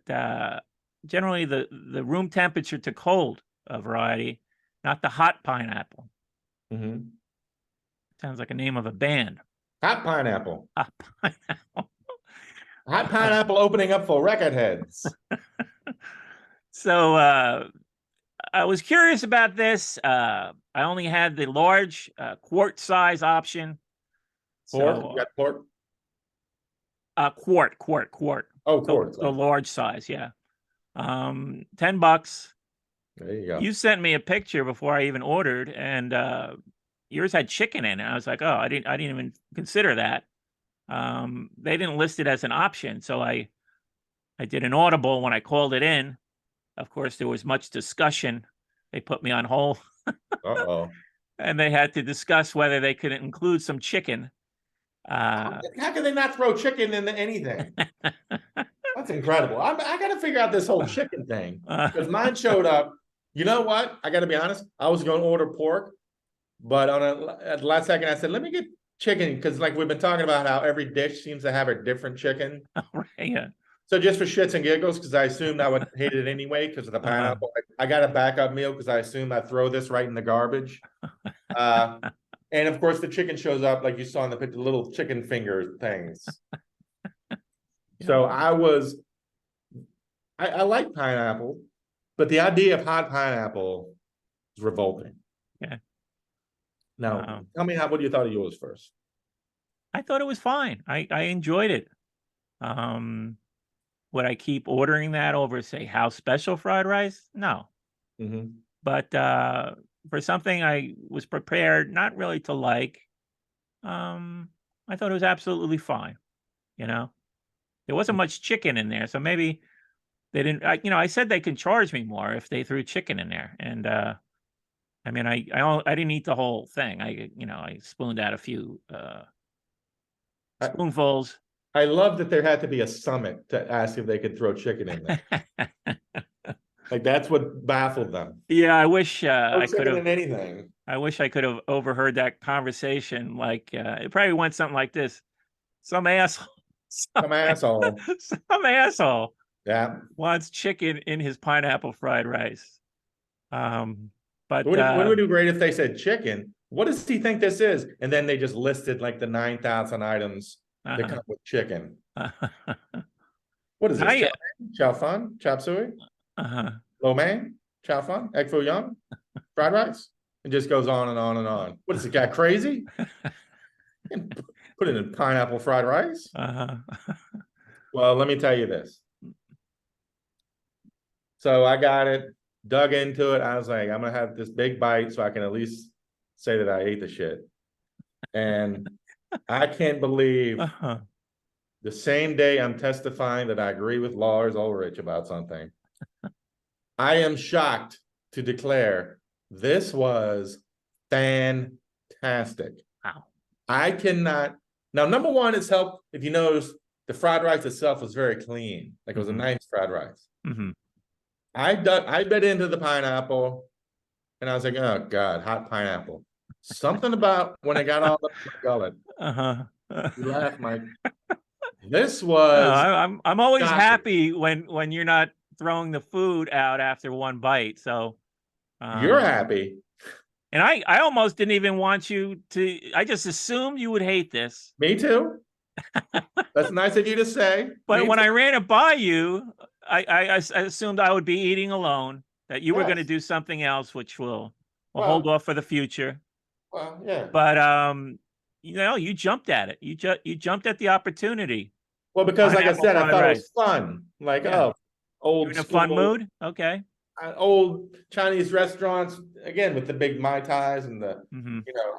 generally the room temperature to cold variety, not the hot pineapple. Sounds like a name of a band. Hot pineapple. Hot pineapple. Hot pineapple opening up for record heads. So I was curious about this. I only had the large quart size option. Pork? You got pork? Quart. Oh, quart. The large size, yeah. $10. There you go. You sent me a picture before I even ordered, and yours had chicken in it. I was like, oh, I didn't even consider that. They didn't list it as an option, so I did an audible when I called it in. Of course, there was much discussion. They put me on hold. And they had to discuss whether they could include some chicken. How can they not throw chicken into anything? That's incredible. I got to figure out this whole chicken thing because mine showed up. You know what? I got to be honest. I was going to order pork, but at the last second, I said, let me get chicken because like we've been talking about how every dish seems to have a different chicken. Yeah. So just for shits and giggles, because I assumed I would hate it anyway because of the pineapple. I got a backup meal because I assumed I'd throw this right in the garbage. And of course, the chicken shows up like you saw in the picture, little chicken finger things. So I like pineapple, but the idea of hot pineapple is revolting. Yeah. Now, tell me what you thought of yours first. I thought it was fine. I enjoyed it. Would I keep ordering that over, say, house special fried rice? No. But for something I was prepared not really to like, I thought it was absolutely fine. You know, there wasn't much chicken in there, so maybe they didn't. I said they can charge me more if they threw chicken in there, and I mean, I didn't eat the whole thing. I spooned out a few I, spoonfuls. I love that there had to be a summit to ask if they could throw chicken in there. Like that's what baffled them. Yeah, I wish No I could chicken have. in anything. I wish I could have overheard that conversation. Like it probably went something like this: some asshole, Some asshole. some asshole Yeah. wants chicken in his pineapple fried rice. Um, but Wouldn't it be great if they said chicken? What does he think this is? And then they just listed like the 9,000 items that come with chicken. What is this? I, Chow fun? Chop suey? Lo mein? Chow fun? Egg foo young? Fried rice? It just goes on and on and on. What is it, guy crazy? Put it in pineapple fried rice? Well, let me tell you this. So I got it, dug into it. I was like, I'm gonna have this big bite so I can at least say that I ate the shit. And I can't believe the same day I'm testifying that I agree with Lars Ulrich about something. I am shocked to declare this was fantastic. Wow. I cannot. Now, number one, it's helped. If you notice, the fried rice itself was very clean. Like it was a nice fried rice. I bit into the pineapple, and I was like, "Oh God, hot pineapple." Something about when I got all up my gullet. You laugh, Mike. This was. I'm always shocking. happy when you're not throwing the food out after one bite. So You're happy. And I almost didn't even want you to. I just assumed you would hate this. Me too. That's nice of you to say. But when I ran it by you, I assumed I would be eating alone. That you were going to do something else, which we'll hold off for the future. Well, yeah. But you jumped at it. You jumped at the opportunity. Well, because like I said, I thought it was fun. Like, old You're in a fun mood. Okay. Old Chinese restaurants again with the big Mai Tais and the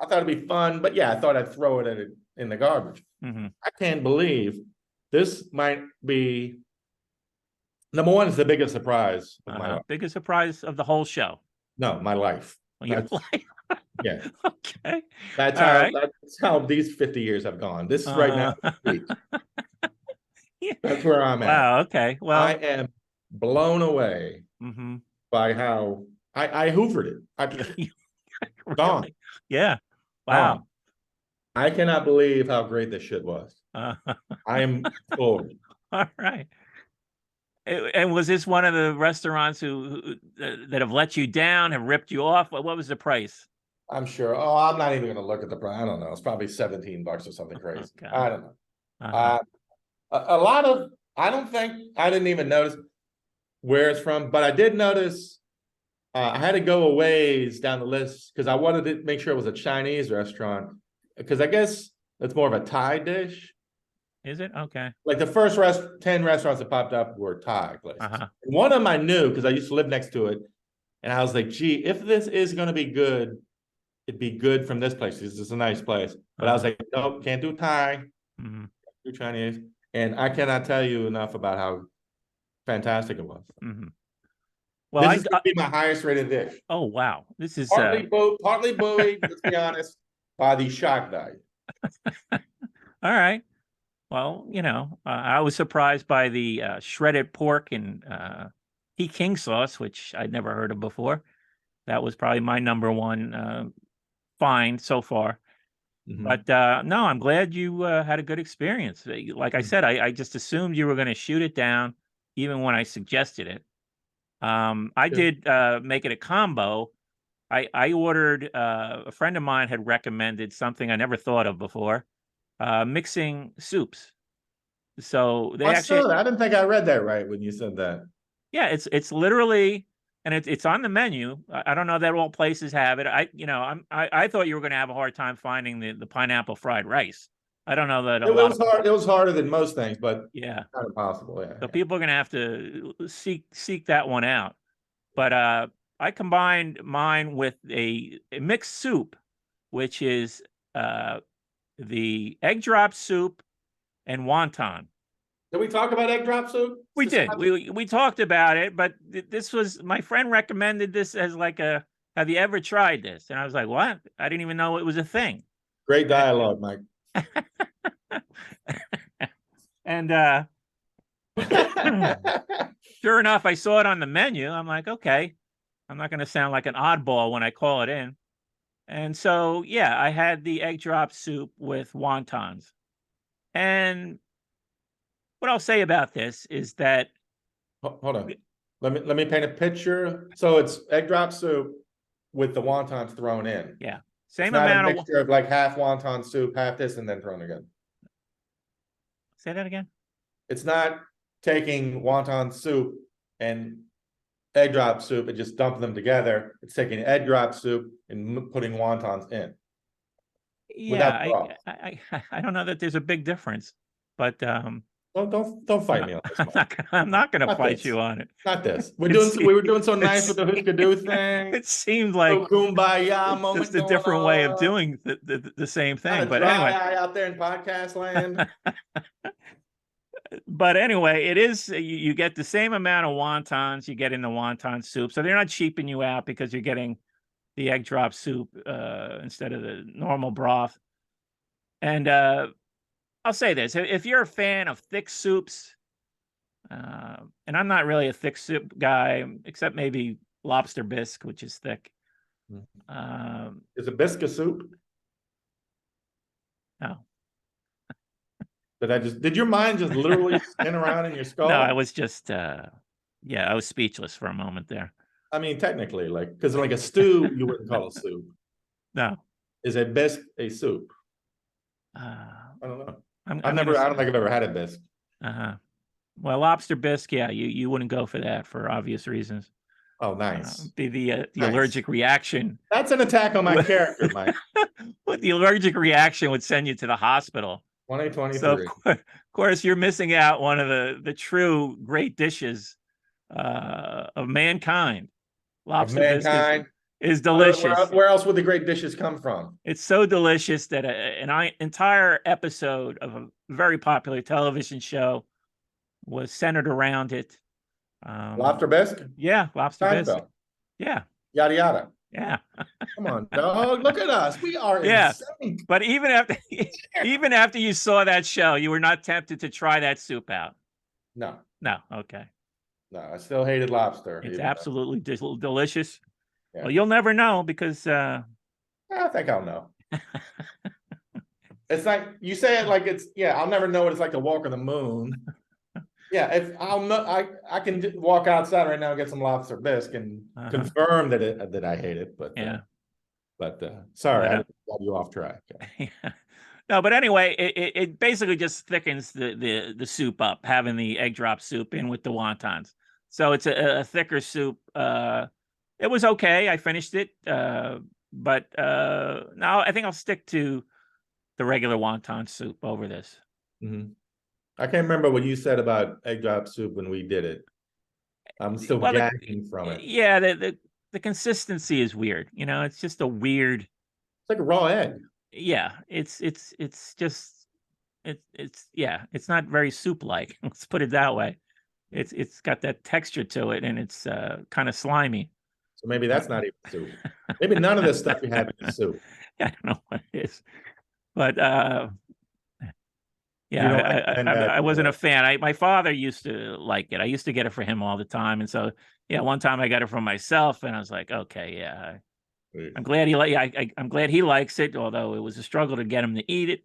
I thought it'd be fun, but yeah, I thought I'd throw it in the garbage. I can't believe this might be number one. Is the biggest surprise of my life. Biggest surprise of the whole show. No, my life. Your life. Yeah. Okay. That's how these 50 years have gone. This is right now. That's where I'm at. Wow. Okay. Well, I am blown away by how I hoovered it. Gone. Yeah. Wow. I cannot believe how great this shit was. I am full. All right. And was this one of the restaurants that have let you down, have ripped you off? What was the price? I'm sure. Oh, I'm not even going to look at the price. I don't know. It's probably $17 or something crazy. Okay. I don't know. A lot of, I didn't even notice where it's from, but I did notice I had to go a ways down the list because I wanted to make sure it was a Chinese restaurant because I guess it's more of a Thai dish. Is it? Okay. Like the first 10 restaurants that popped up were Thai places. One of them I knew because I used to live next to it. And I was like, gee, if this is going to be good, it'd be good from this place. This is a nice place. But I was like, nope, can't do Thai, do Chinese. And I cannot tell you enough about how fantastic it was. Well, this is going to be my highest rated dish. Oh, wow. This is partly buoyed, let's be honest, by the shock value. All right. Well, I was surprised by the shredded pork and Peking sauce, which I'd never heard of before. That was probably my number one find so far. But no, I'm glad you had a good experience. Like I said, I just assumed you were going to shoot it down, even when I suggested it. I did make it a combo. I ordered, a friend of mine had recommended something I never thought of before. Mixing soups. So they actually. I didn't think I read that right when you said that. Yeah, it's literally, and it's on the menu. I don't know that all places have it. I thought you were going to have a hard time finding the pineapple fried rice. I don't know that it was hard. It was harder than most things, but yeah, not impossible. Yeah. So people are going to have to seek that one out. But I combined mine with a mixed soup, which is the egg drop soup and wonton. Did we talk about egg drop soup? We did. We talked about it, but this was, my friend recommended this as like a, have you ever tried this? And I was like, what? I didn't even know it was a thing. Great dialogue, Mike. And sure enough, I saw it on the menu. I'm like, okay, I'm not going to sound like an oddball when I call it in. And so, yeah, I had the egg drop soup with wontons. And what I'll say about this is that, Hold on. Let me paint a picture. So it's egg drop soup with the wontons thrown in. yeah, It's same not a amount of. mixture of like half wonton soup, half this, and then thrown again. Say that again. It's not taking wonton soup and egg drop soup and just dumping them together. It's taking egg drop soup and putting wontons in. Yeah, broth. I don't know that there's a big difference, but Don't fight me on this one. I'm not going to Not fight this. you on it. Not this. We It's- were doing so nice with the Huskadoo thing. It seemed like Kumbaya it's moment just a going different way of on. doing the same Not thing. a But dry anyway, eye out there in podcast land. it is, you get the same amount of wontons you get in the wonton soup, so they're not cheaping you out because you're getting the egg drop soup instead of the normal broth. And I'll say this: if you're a fan of thick soups, and I'm not really a thick soup guy, except maybe lobster bisque, which is thick. Is it biscuit soup? No, Did your mind just literally spin around in your skull? no, I was just, yeah, I was speechless for a moment there. I mean, technically, like, because like a stew, you wouldn't call it soup. No, Is a bisque a soup? uh, I don't know. I'm I don't think I've ever had a bisque. Well, lobster bisque, yeah, you wouldn't go for that for obvious reasons. Oh, nice. The Nice. allergic reaction. That's an attack on my character, Mike. But the allergic reaction would send you to the hospital. 2023. So of course you're missing out one of the true great dishes of mankind. Lobster bisque is delicious. Where else would the great dishes come from? It's so delicious that an entire episode of a very popular television show was centered around it. Lobster bisque? Yeah, lobster bisque. Seinfeld. Yeah, Yada yada. yeah. Come on, dog. Look at us. We are Yeah. insane. But even after you saw that show, you were not tempted to try that soup out. No, No, okay. no. I still hated lobster. It's even absolutely delicious. Yeah. Well, you'll never know because though. I think I'll know. It's like you say it like it's I'll never know what it's like to walk on the moon. Yeah, if I'll know, I can walk outside right now and get some lobster bisque and confirm that I hate it. But yeah. Sorry, I got you off track. Yeah. No, but anyway, it basically just thickens the soup up, having the egg drop soup in with the wontons. So it's a thicker soup. It was okay. I finished it, but now I think I'll stick to the regular wonton soup over this. Mm-hmm. I can't remember what you said about egg drop soup when we did it. I'm still gagging from it. Yeah, the consistency is weird. You know, it's just a weird. It's like a raw egg. Yeah, it's not very soup-like. Let's put it that way. It's got that texture to it, and it's kind of slimy. So maybe that's not even soup. Maybe none of this stuff you have is soup. I don't know what it is, but yeah, I wasn't a fan. My father used to like it. I used to get it for him all the time, and so yeah, one time I got it for myself, and I was like, okay, yeah, I'm glad I'm glad he likes it, although it was a struggle to get him to eat it.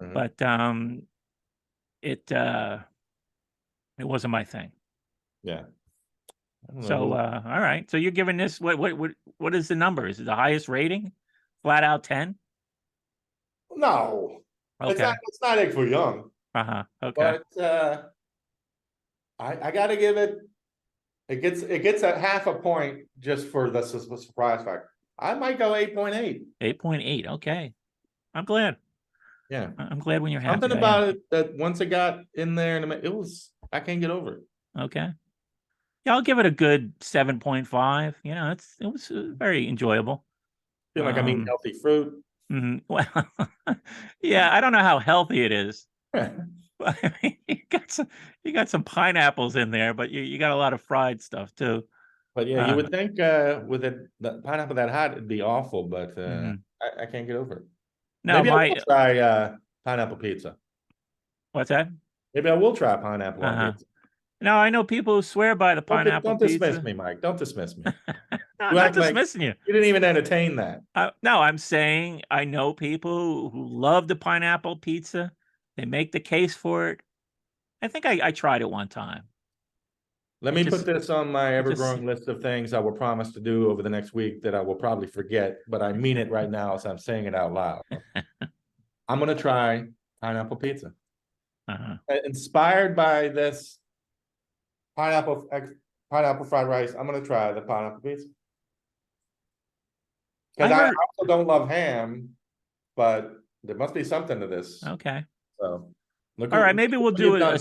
But it wasn't my thing. Yeah. So all right. So you're giving this what is the number? Is it the highest rating? Flat out 10? No. Okay. It's not egg for young. Okay. But I gotta give it. It gets a half a point just for the surprise factor. I might go 8.8. 8.8. Okay. I'm glad. Yeah. I'm glad when you're happy. Something about it that once it got in there and I can't get over it. Okay. Yeah, I'll give it a good 7.5. You know, it was very enjoyable. Feel like I'm eating healthy fruit. Well, yeah, I don't know how healthy it is. But I mean, you got some pineapples in there, but you got a lot of fried stuff too. But yeah, you Uh, would think with the pineapple that hot, it'd be awful, but mhm. I can't get over it. No, Maybe I my will try pineapple pizza. what's that? Maybe I will try pineapple on Uh-huh. pizza. No, I know people who swear by the pineapple Don't dismiss pizza. me, Mike. Don't dismiss me. No, I'm You not act like dismissing you. you didn't even entertain that. No, I'm saying I know people who love the pineapple pizza. They make the case for it. I think I tried it one time. Let It me put just, this on my it just, ever-growing list of things I will promise to do over the next week that I will probably forget, but I mean it right now as I'm saying it out loud. I'm gonna try pineapple pizza. uh-huh. Inspired by this pineapple pineapple fried rice, I'm gonna try the pineapple pizza. Because I I heard. also don't love ham, but there must be something to this. Okay. So All right. look Maybe we'll what do you've done, Mike.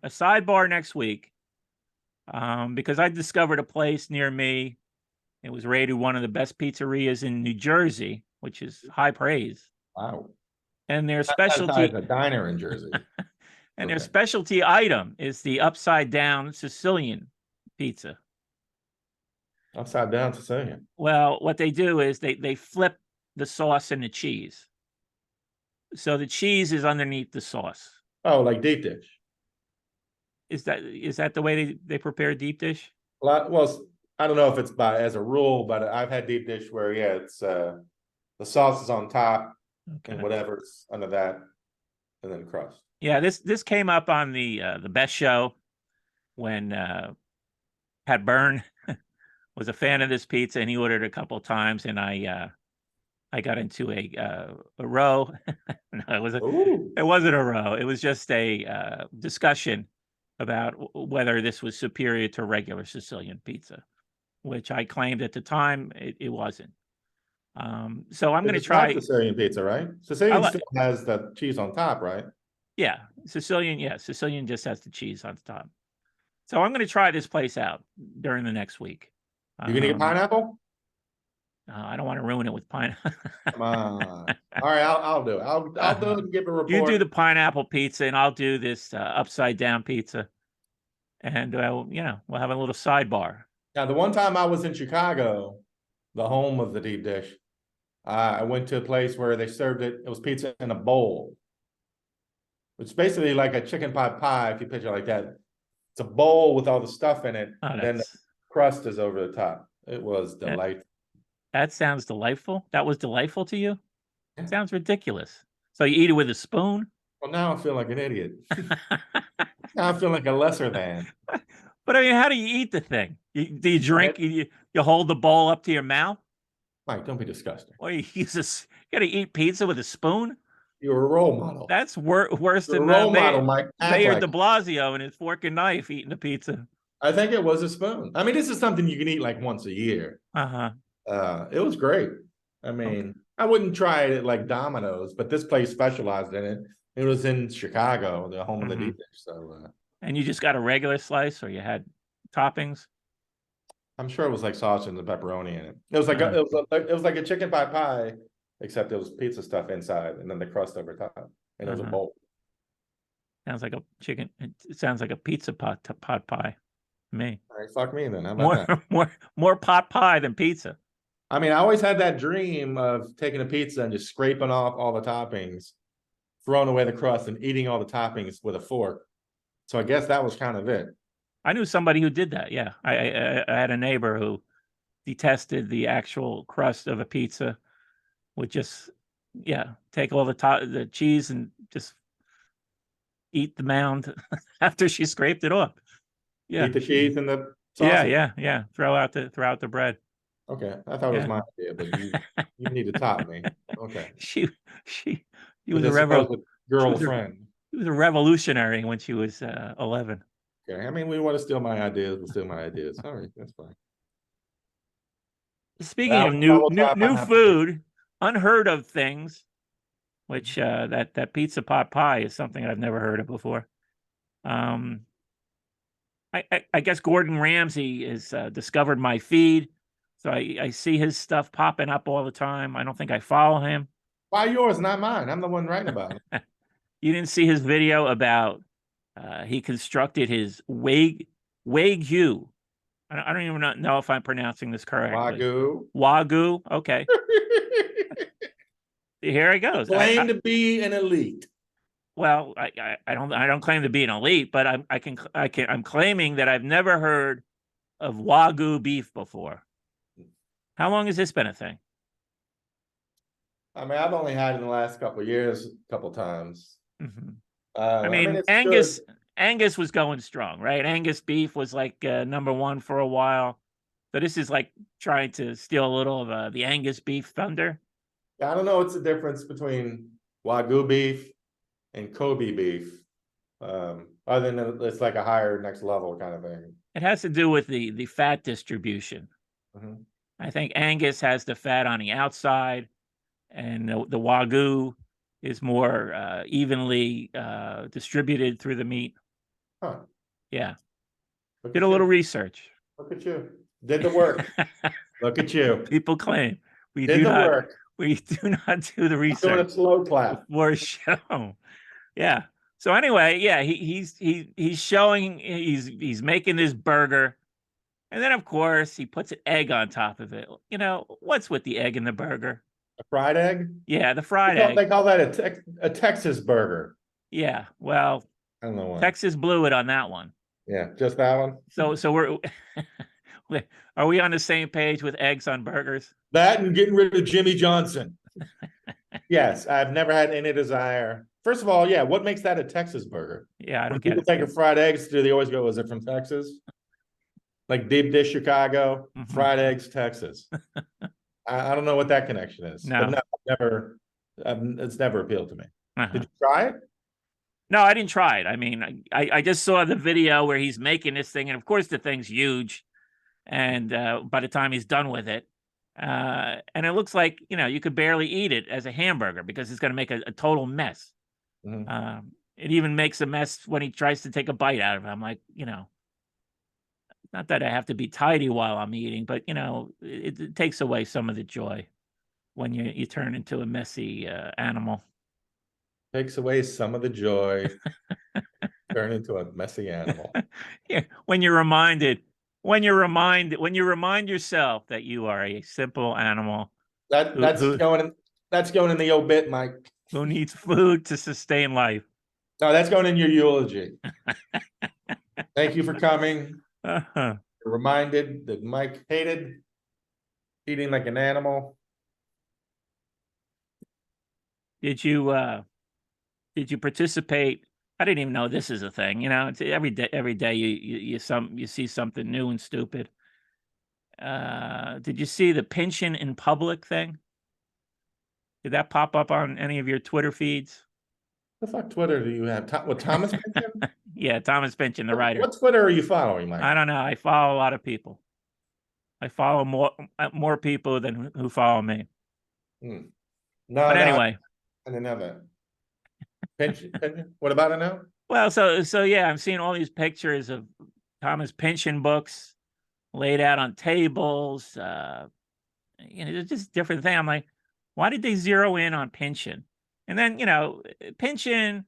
a sidebar next week. Because I discovered a place near me. It was rated one of the best pizzerias in New Jersey, which is high praise. Wow. And their That's as high as specialty a diner in Jersey. and their Okay. specialty item is the upside down Sicilian pizza. Upside down Sicilian. Well, what they do is they flip the sauce and the cheese. So the cheese is underneath the sauce. Oh, like deep dish. Is that the way they prepare deep dish? Well, I don't know if it's by as a rule, but I've had deep dish where yeah, it's the sauce is on top and Okay. whatever's under that, and then crust. Yeah, this came up on the best show when Pat Byrne was a fan of this pizza and he ordered a couple of times and I got into a row. No, Ooh. it wasn't a row. It was just a discussion about whether this was superior to regular Sicilian pizza, which I claimed at the time it wasn't. So I'm going to It's not try. Sicilian pizza, right? I Sicilian like, still has the cheese on top, right? yeah, Sicilian. Yeah, Sicilian just has the cheese on top. So I'm going to try this place out during the next week. You gonna get pineapple? I don't want to ruin it with pineapple. Come on. All right, I'll do it. I'll do it and give a You do report. the pineapple pizza, and I'll do this upside down pizza, and we'll have a little sidebar. Now, the one time I was in Chicago, the home of the deep dish, I went to a place where they served it. It was pizza in a bowl. It's basically like a chicken pot pie, if you picture it like that. It's a bowl with all the stuff in it, Oh, and then the crust is over the top. It was delightful. That sounds delightful. That was delightful to you? It sounds ridiculous. So you eat it with a spoon? Well, now I feel like an idiot. Now I feel like a lesser than. But I mean, how do you eat the thing? Do you drink? You hold the bowl up to your mouth? Mike, don't be disgusting. Or you use this? You got to eat pizza with a spoon? You're a role model. That's worse You're than a role model, Mike. Act Mayor like de Blasio and his fork and knife eating the pizza. I think it was a spoon. I mean, this is something you can eat like once a year. Uh-huh. It was great. I mean, okay. I wouldn't try it at like Domino's, but this place specialized in it. It was in Chicago, the home of the deep dish. So, and you just got a regular slice, or you had toppings? I'm sure it was like sausage and the pepperoni in it. It was like it was like a chicken pot pie, except it was pizza stuff inside, and then the crust over top, and it was a bowl. Sounds like a chicken. It sounds like a pizza pot pie. To me. All right, fuck me then. How about that? More pot pie than pizza. I mean, I always had that dream of taking a pizza and just scraping off all the toppings, throwing away the crust, and eating all the toppings with a fork. So I guess that was kind of it. I knew somebody who did that. Yeah, I had a neighbor who detested the actual crust of a pizza. Would just take all the cheese and just eat the mound after she scraped it off. Yeah, eat the cheese and the sausage. Yeah. Throw out the bread. Okay, I thought it was my idea, but you need to top me. Okay. She was a girlfriend. She was a revolutionary when she was 11. Okay, I mean, we want to steal my ideas, we'll steal my ideas. All right, that's fine. Speaking of new food, unheard of things, which that pizza pot pie is something I've never heard of before. I guess Gordon Ramsay has discovered my feed So I see his stuff popping up all the time. I don't think I follow him. Why yours, not mine? I'm the one writing about it. You didn't see his video about he constructed his Wagyu. I don't even know if I'm pronouncing this correctly. Wagyu. Wagyu. Okay. Here it goes. Claim to be an elite. Well, I don't claim to be an elite, but I'm claiming that I've never heard of Wagyu beef before. How long has this been a thing? I mean, I've only had it in the last couple of years, a couple of times. Mm-hmm. I mean, it's Angus good. Angus was going strong, right? Angus beef was like #1 for a while. So this is like trying to steal a little of the Angus beef thunder. I don't know what's the difference between Wagyu beef and Kobe beef. Other than it's like a higher next level kind of thing. It has to do with the fat distribution. Mm-hmm. I think Angus has the fat on the outside, and the Wagyu is more evenly distributed through the meat. Huh. Yeah. Look Did at a little you. research. Look at you. Did the work. Look at you. People claim we Did do the not. work. We do not do the I'm doing research a slow clap. before a show. Yeah. So anyway, yeah, he's showing he's making this burger, and then of course he puts an egg on top of it. You know what's with the egg in the burger? A fried egg? Yeah, the fried They egg. call that a Texas burger. Yeah. Well, I don't know why. Texas blew it on that one. Yeah, just that one. So we're are we on the same page with eggs on burgers? That and getting rid of Jimmy Johnson. Yes, I've never had any desire. First of all, yeah, what makes that a Texas burger? Yeah, I When don't get people it. think of fried eggs, do they always go, is it from Texas? Like deep dish Chicago, Mhm. fried eggs, Texas. I don't know what that connection is. No. But no, never. It's never appealed to me. Uh-huh. Did you try it? No, I didn't try it. I mean, I just saw the video where he's making this thing, and of course the thing's huge. And by the time he's done with it, and it looks like you could barely eat it as a hamburger because it's going to make a total mess. Mhm. It even makes a mess when he tries to take a bite out of it. I'm like, not that I have to be tidy while I'm eating, but it takes away some of the joy when you turn into a messy animal. Takes away some of the joy. Turn into a messy animal. Yeah, when you remind yourself that you are a simple animal That's going in the obit, Mike. who needs food to sustain life. No, that's going in your eulogy. Thank you for coming. Uh-huh. You're reminded that Mike hated eating like an animal. Did you participate? I didn't even know this is a thing. It's every day you see something new and stupid. Did you see the pension in public thing? Did that pop up on any of your Twitter feeds? What the fuck Twitter do you have? What, Thomas Pynchon? Yeah, Thomas Pynchon, the writer. What Twitter are you following, Mike? I don't know. I follow a lot of people. I follow more people than who follow me. No, But anyway, I didn't know that. Pynchon? What about it now? well, so yeah, I'm seeing all these pictures of Thomas Pynchon books laid out on tables. It's just different thing. I'm like, why did they zero in on Pynchon? And then Pynchon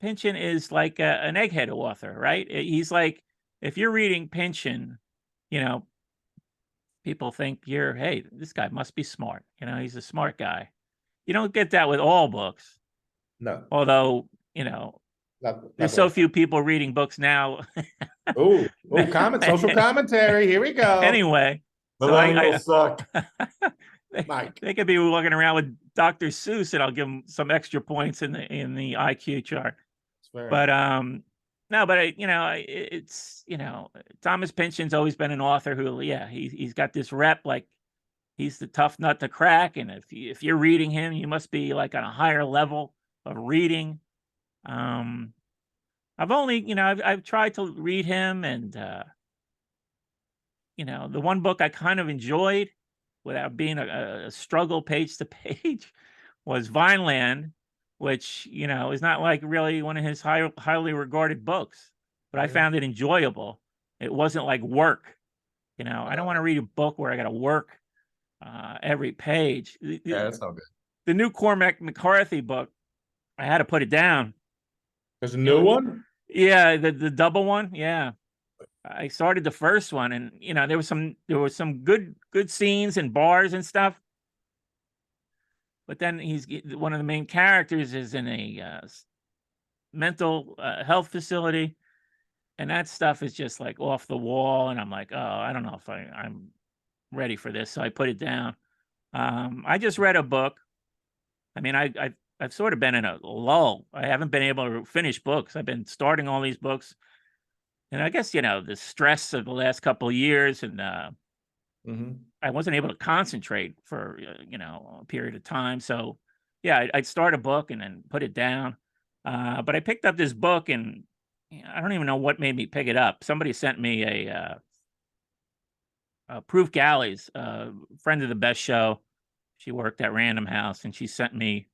is like an egghead author, right? He's like, if you're reading Pynchon, people think hey, this guy must be smart. He's a smart guy. You don't get that with all books. No. Although, there's so few people reading books now. Social commentary. Here we go. Anyway. Millennials suck. Mike. They could be walking around with Dr. Seuss, and I'll give them some extra points in the IQ chart. But no, but it's Thomas Pynchon's always been an author who, he's got this rep like he's the tough nut to crack, and if you're reading him, you must be like on a higher level of reading. I've only I've tried to read him, and the one book I kind of enjoyed without being a struggle page to page was Vineland, which is not like really one of his highly regarded books, but I found it enjoyable. It wasn't like work. You know, I don't want to read a book where I got to work every page. Yeah, that's no good. The new Cormac McCarthy book, I had to put it down. There's a new one? Yeah, the double one. Yeah. I started the first one, and you know, there was some good scenes and bars and stuff. But then one of the main characters is in a mental health facility, and that stuff is just like off the wall. And I'm like, oh, I don't know if I'm ready for this, so I put it down. I just read a book. I mean, I've sort of been in a lull. I haven't been able to finish books. I've been starting all these books, and I guess, you know, the stress of the last couple of years, and Mhm. I wasn't able to concentrate for you know, a period of time. So yeah, I'd start a book and then put it down. But I picked up this book, and I don't even know what made me pick it up. Somebody sent me Proof Galleys, friend of the best show. She worked at Random House, and she sent me,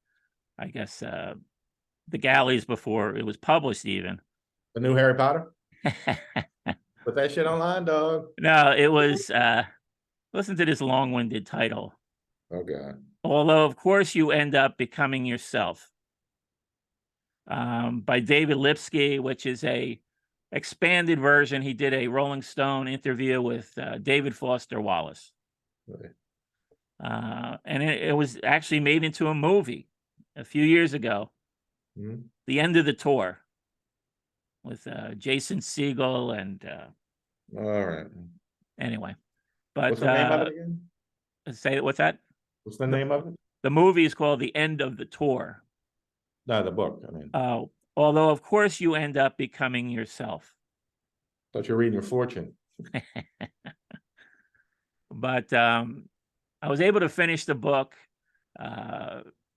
I guess, the Galleys before it was published, even. The new Harry Potter? Put that shit online, dog. No, it was. Listen to this long-winded title. Oh God. Although, of course, you end up becoming yourself. By David Lipsky, which is a expanded version. He did a Rolling Stone interview with David Foster Wallace. Right. And it was actually made into a movie a few years ago. Mhm. The End of the Tour with Jason Segel and All right. anyway. But What's the name of it again? say what's that? What's the name of it? The movie is called The End of the Tour. No, the book. I mean, Although, of course, you end up becoming yourself. thought you were reading your fortune. But I was able to finish the book.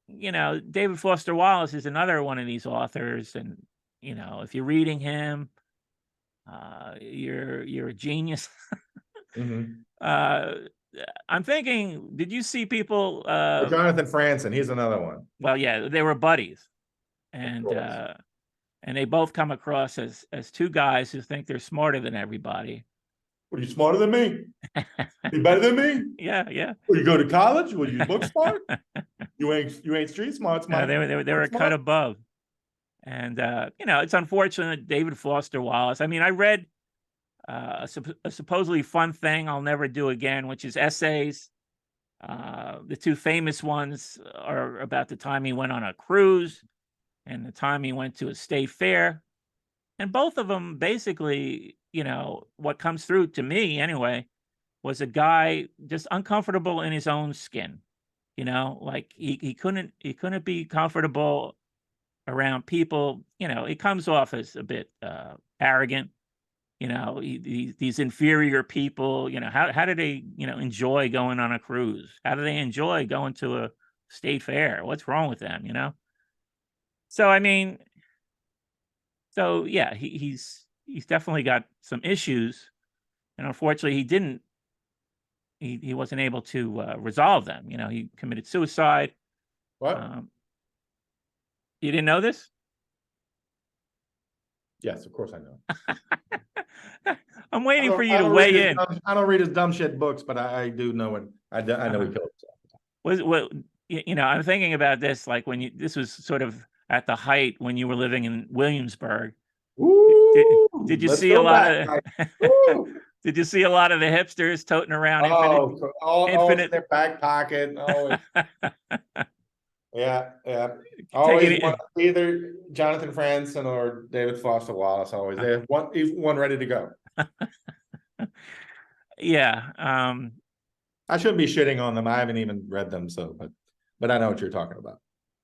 You know, David Foster Wallace is another one of these authors, and you know, if you're reading him, you're a genius. Mhm. I'm thinking, did you see people? Jonathan Franzen, he's another one. Well, yeah, they were buddies, Of and course. they both come across as two guys who think they're smarter than everybody. What, are you smarter than me? You better than me? Yeah, yeah. Well, you go to college? Well, you book smart? You ain't street smart, smart. They were a cut above. And you know, it's unfortunate, David Foster Wallace. I mean, I read a supposedly fun thing I'll never do again, which is essays. The two famous ones are about the time he went on a cruise and the time he went to a state fair. And both of them basically, you know, what comes through to me anyway, was a guy just uncomfortable in his own skin. You know, like he couldn't be comfortable around people. You know, it comes off as a bit arrogant. You know, these inferior people. You know, how do they, you know, enjoy going on a cruise? How do they enjoy going to a state fair? What's wrong with them? You know. So I mean, so yeah, he's definitely got some issues, and unfortunately, he didn't. He wasn't able to resolve them. You know, he committed suicide. What? You didn't know this? Yes, of course I know. I'm waiting for you to weigh in. I don't read his dumb shit books, but I do know it. I know he killed himself. What you know? I'm thinking about this like when this was sort of at the height when you were living in Williamsburg. Did you see a lot of? Did you see a lot of the hipsters toting around all in their back pocket? Always. Yeah. Always either Jonathan Franzen or David Foster Wallace. Always they have one ready to go. Yeah. I shouldn't be shitting on them. I haven't even read them, but I know what you're talking about.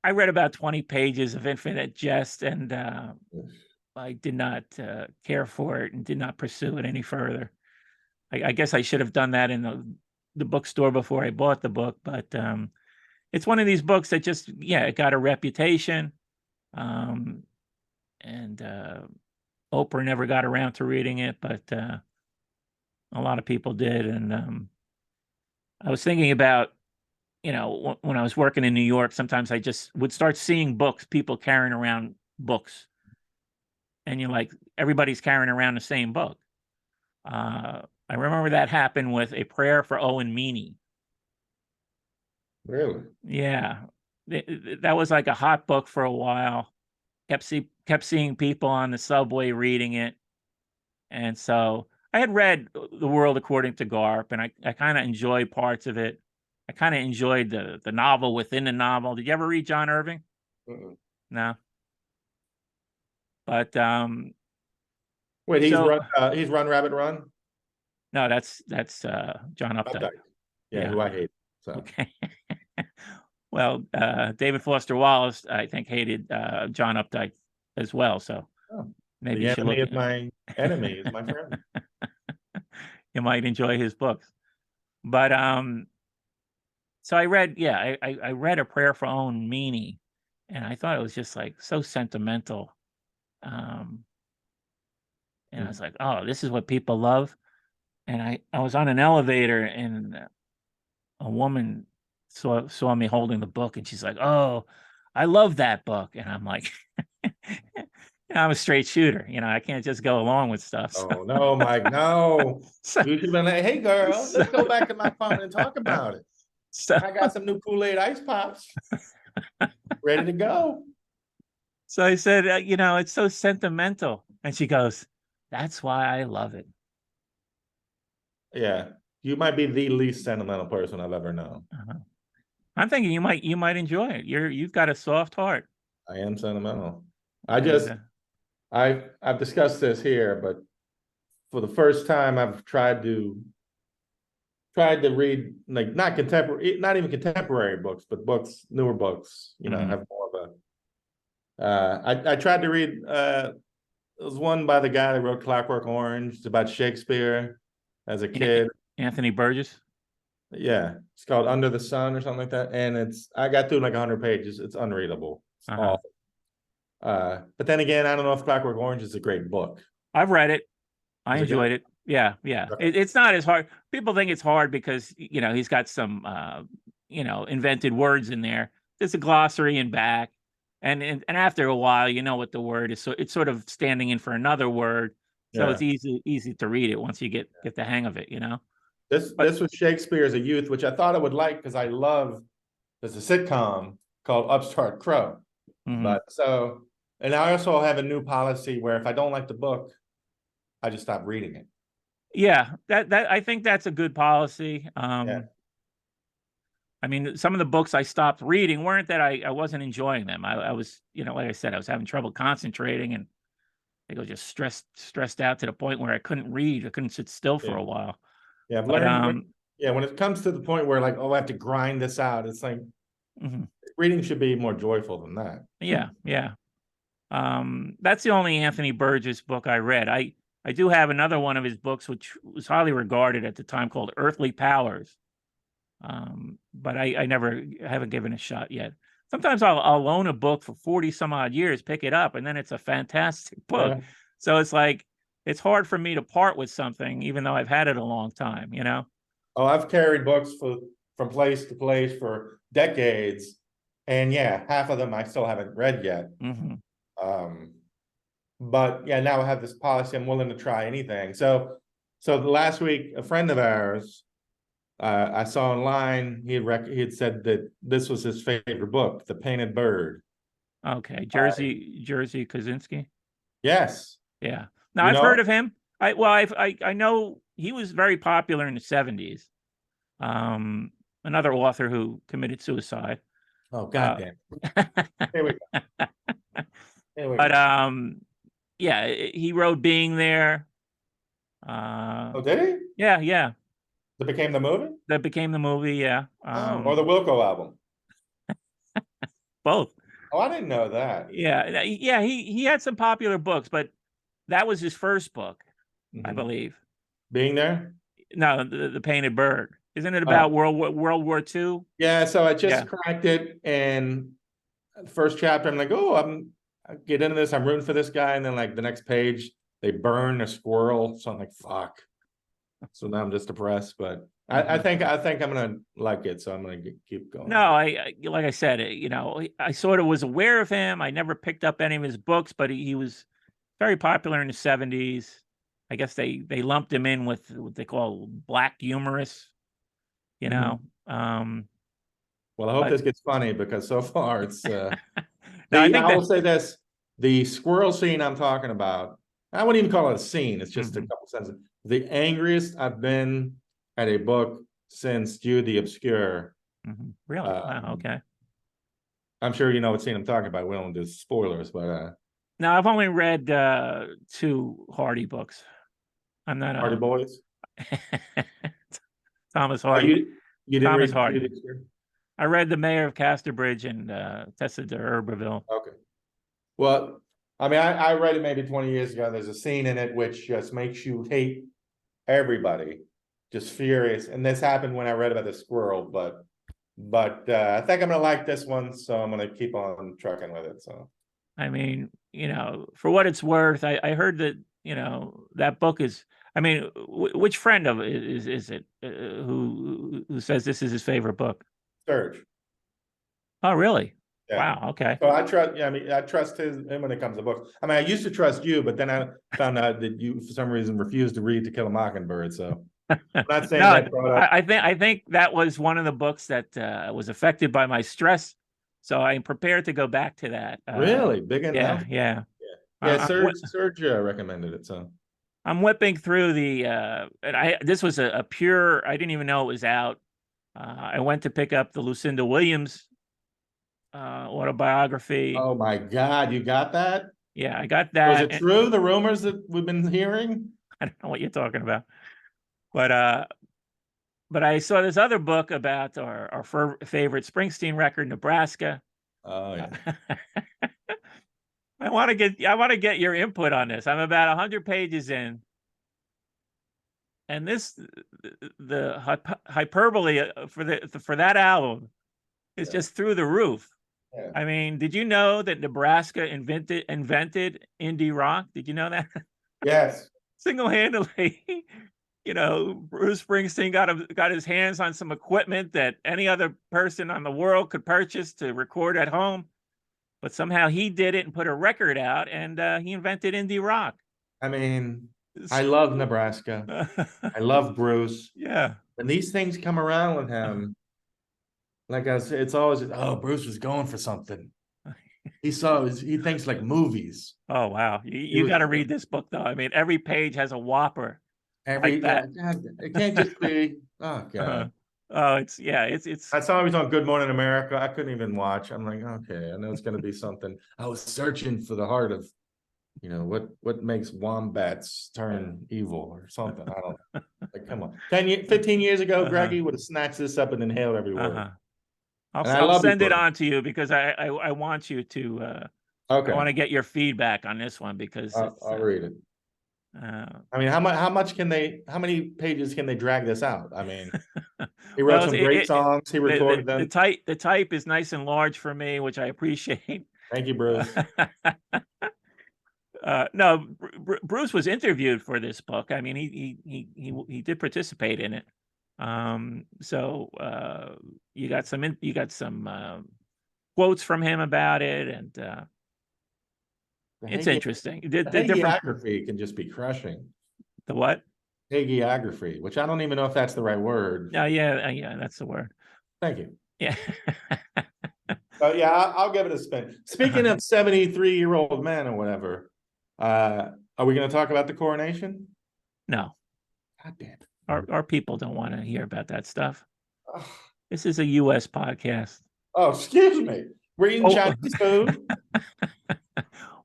I read about 20 pages of Infinite Jest, and I did not care for it and did not pursue it any further. I guess I should have done that in the bookstore before I bought the book, but it's one of these books that just, yeah, it got a reputation, and Oprah never got around to reading it, but a lot of people did. And I was thinking about, you know, when I was working in New York, sometimes I just would start seeing books, people carrying around books, and you're like, everybody's carrying around the same book. I remember that happened with A Prayer for Owen Meany. Really? Yeah, that was like a hot book for a while. Kept seeing people on the subway reading it, and so I had read The World According to Garp, and I kind of enjoyed parts of it. I kind of enjoyed the novel within the novel. Did you ever read John Irving? Mm-mm. No, but Wait, so he's Run Rabbit Run? no, that's John Updike. Updike. Yeah, Yeah. who I hate. So Okay. Well, David Foster Wallace, I think, hated John Updike as well. So oh, maybe the you should enemy look. is my enemy is my friend. You might enjoy his books. But so I read, yeah, I read A Prayer for Owen Meany, and I thought it was just like so sentimental. Um, and I Mm. was like, oh, this is what people love. And I was on an elevator, and a woman saw me holding the book, and she's like, "Oh, I love that book." And I'm like, I'm a straight shooter, I can't just go along with stuff. So, Oh no, Mike, no. so, You should have been like, hey girl, so, let's go back to my phone and talk about it. so, I got some new Kool-Aid ice pops ready to go. so I said, it's so sentimental, and she goes, "That's why I love it." Yeah. You might be the least sentimental person I've ever known. Uh-huh. I'm thinking you might enjoy it. You've got a soft heart, I am sentimental. and I've discussed this here, but for the first time I've tried to read like not even contemporary books, but newer books, mhm. have more of a I tried to read it was one by the guy that wrote Clockwork Orange. It's about Shakespeare as a kid. Anthony Burgess. Yeah, it's called Under the Sun or something like that. And I got through like 100 pages. It's unreadable. It's Uh-huh. awful. But then again, I don't know if Clockwork Orange is a great book. I've read it. I Is it good? enjoyed it. Yeah, yeah. Okay. It's not as hard. People think it's hard because he's got some invented words in there. There's a glossary in back, and after a while, you know what the word is. So it's sort of standing in for another word. So Yeah. it's easy to read it once you get the hang of it. This But this was Shakespeare as a youth, which I thought I would like because there's a sitcom called Upstart Crow. mhm. And I also have a new policy where if I don't like the book, I just stop reading it. Yeah, that I think that's a good policy. Yeah. I mean, some of the books I stopped reading weren't that I wasn't enjoying them. I was, like I said, I was having trouble concentrating, and I was just stressed out to the point where I couldn't read. I couldn't sit still for Yeah. a while. Yeah. I've But learned when it comes to the point where like, oh, I have to grind this out, it's like mhm. reading should be more joyful than that. Yeah, yeah. That's the only Anthony Burgess book I read. I do have another one of his books, which was highly regarded at the time, called Earthly Powers. But I haven't given it a shot yet. Sometimes I'll loan a book for 40 some odd years, pick it up, and then it's a fantastic book. Yeah. So it's like it's hard for me to part with something, even though I've had it a long time. Oh, I've carried books from place to place for decades. And yeah, half of them I still haven't read yet. Hmm. But yeah, now I have this policy. I'm willing to try anything. So the last week, a friend of ours, I saw online, he had said that this was his favorite book, The Painted Bird. Okay, Uh, Jerzy Kosinski. yes. Yeah. Now You I've know? heard of him. I know he was very popular in the 70s. Another author who committed suicide. Oh, Uh, goddamn. Here we go. Here we but go. yeah, he wrote Being There. Oh, did he? Yeah, yeah. That became the movie? That became the movie, yeah. Oh, or the Wilco album. Both. Oh, I didn't know that. Yeah, yeah, he had some popular books, but that was his first book, I Mhm. believe. Being There? No, the Painted Bird. Isn't it Oh. about World War II? Yeah, so I just Yeah. cracked it, and first chapter, I'm like, oh, I get into this, I'm rooting for this guy, and then like the next page, they burn a squirrel. So I'm like, fuck. So now I'm just depressed, but I think I'm gonna like it, so I'm gonna keep going. No, I like I said, I sort of was aware of him. I never picked up any of his books, but he was very popular in the 70s. I guess they lumped him in with what they call black humorous, you know. Well, I hope But this gets funny because so far it's no, I I think will that say this: the squirrel scene I'm talking about, I wouldn't even call it a scene. It's just a couple sentences. The angriest I've been at a book since Jude the Obscure. Really? Wow. Okay. I'm sure you know what scene I'm talking about. We don't do spoilers, but Now I've only read 2 Hardy books. I'm not Hardy a Boys. Thomas Oh, Hardy. you didn't Thomas read Hardy. Jude the Obscure? I read The Mayor of Casterbridge and Tessa de Herberville. Okay. Well, I mean, I read it maybe 20 years ago. There's a scene in it which just makes you hate everybody, just furious. And this happened when I read about the squirrel, but I think I'm gonna like this one, so I'm gonna keep on trucking with it. So I mean, for what it's worth, I heard that that book is. I mean, which friend of is it who says this is his favorite book? Surge. Oh, really? Yeah. Wow. Okay. So I trust. Yeah, I mean, I trust him when it comes to books. I mean, I used to trust you, but then I found out that you, for some reason, refused to read To Kill a Mockingbird. So I'm not saying No, that brought up. I think that was one of the books that was affected by my stress. So I'm prepared to go back to that. Really big enough. Yeah. Yeah, I'm Serge recommended it. So I'm whipping through the and this was a pure. I didn't even know it was out. I went to pick up the Lucinda Williams autobiography. oh my God, you got that? Yeah, I got Was that. it true? The rumors that we've been hearing? I don't know what you're talking about, but I saw this other book about our favorite Springsteen record, Nebraska. Oh yeah. I want to get your input on this. I'm about 100 pages in, and the hyperbole for that album is just through the roof. Yeah. I mean, did you know that Nebraska invented indie rock? Did you know that? Yes. Single-handedly, Bruce Springsteen got his hands on some equipment that any other person on the world could purchase to record at home, but somehow he did it and put a record out, and he invented indie rock. I mean, I love Nebraska. I love Bruce. Yeah. When these things come around with him, like I said, it's always, oh, Bruce was going for something. He thinks like movies. Oh wow, you got to read this book though. I mean, every page has a whopper. Like that. It can't just be. Oh God. Oh, it's. I saw he was on Good Morning America. I couldn't even watch. I'm like, okay, I know it's going to be something. I was searching for the heart of, what makes wombats turn evil or something. I don't know. Like, come on. 15 years ago, Greggy would have snatched this up and inhaled every word. I'll send it on to you because I want you to. Okay. I want to get your feedback on this one because I'll read it. I mean, how many pages can they drag this out? I mean, he wrote some great songs. He recorded them. The type is nice and large for me, which I appreciate. Thank you, Bruce. No, Bruce was interviewed for this book. I mean, he did participate in it. So you got some quotes from him about it, and it's interesting. The hagiography can just be crushing. The what? Hagiography, which I don't even know if that's the right word. Yeah, that's the word. Thank you. Yeah. Yeah, I'll give it a spin. Speaking of 73-year-old men or whatever, are we going to talk about the coronation? No. God damn it. Our people don't want to hear about that stuff. This is a U.S. podcast. Oh, excuse me. We're eating Chinese food.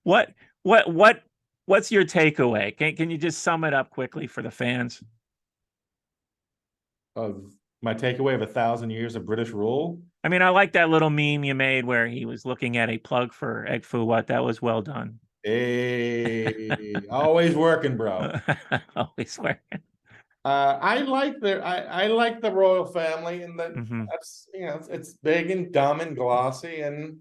What's your takeaway? Can you just sum it up quickly for the fans? Of my takeaway of 1,000 years of British rule. I mean, I like that little meme you made where he was looking at a plug for egg foo what. That was well done. Hey, always working, bro. Always working. I like the royal family, and that's it's big and dumb and glossy, and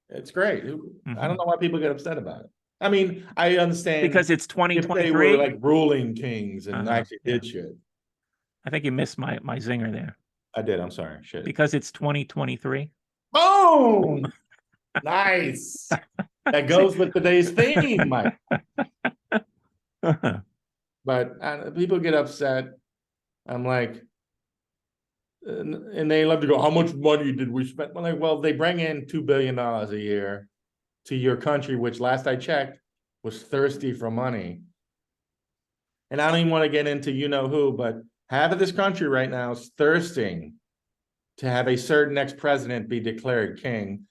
it's great. I don't know why people get upset about it. I mean, I understand because it's 2023. If they were like ruling kings and actually did shit. I think you missed my zinger there. I did. I'm sorry. Shit. Because it's 2023. Boom! Nice. That goes with today's theme, Mike. but people get upset. I'm like, and they love to go, how much money did we spend? I'm like, well, they bring in $2 billion a year to your country, which last I checked was thirsty for money. And I don't even want to get into you know who, but half of this country right now is thirsting to have a certain ex-president be declared king.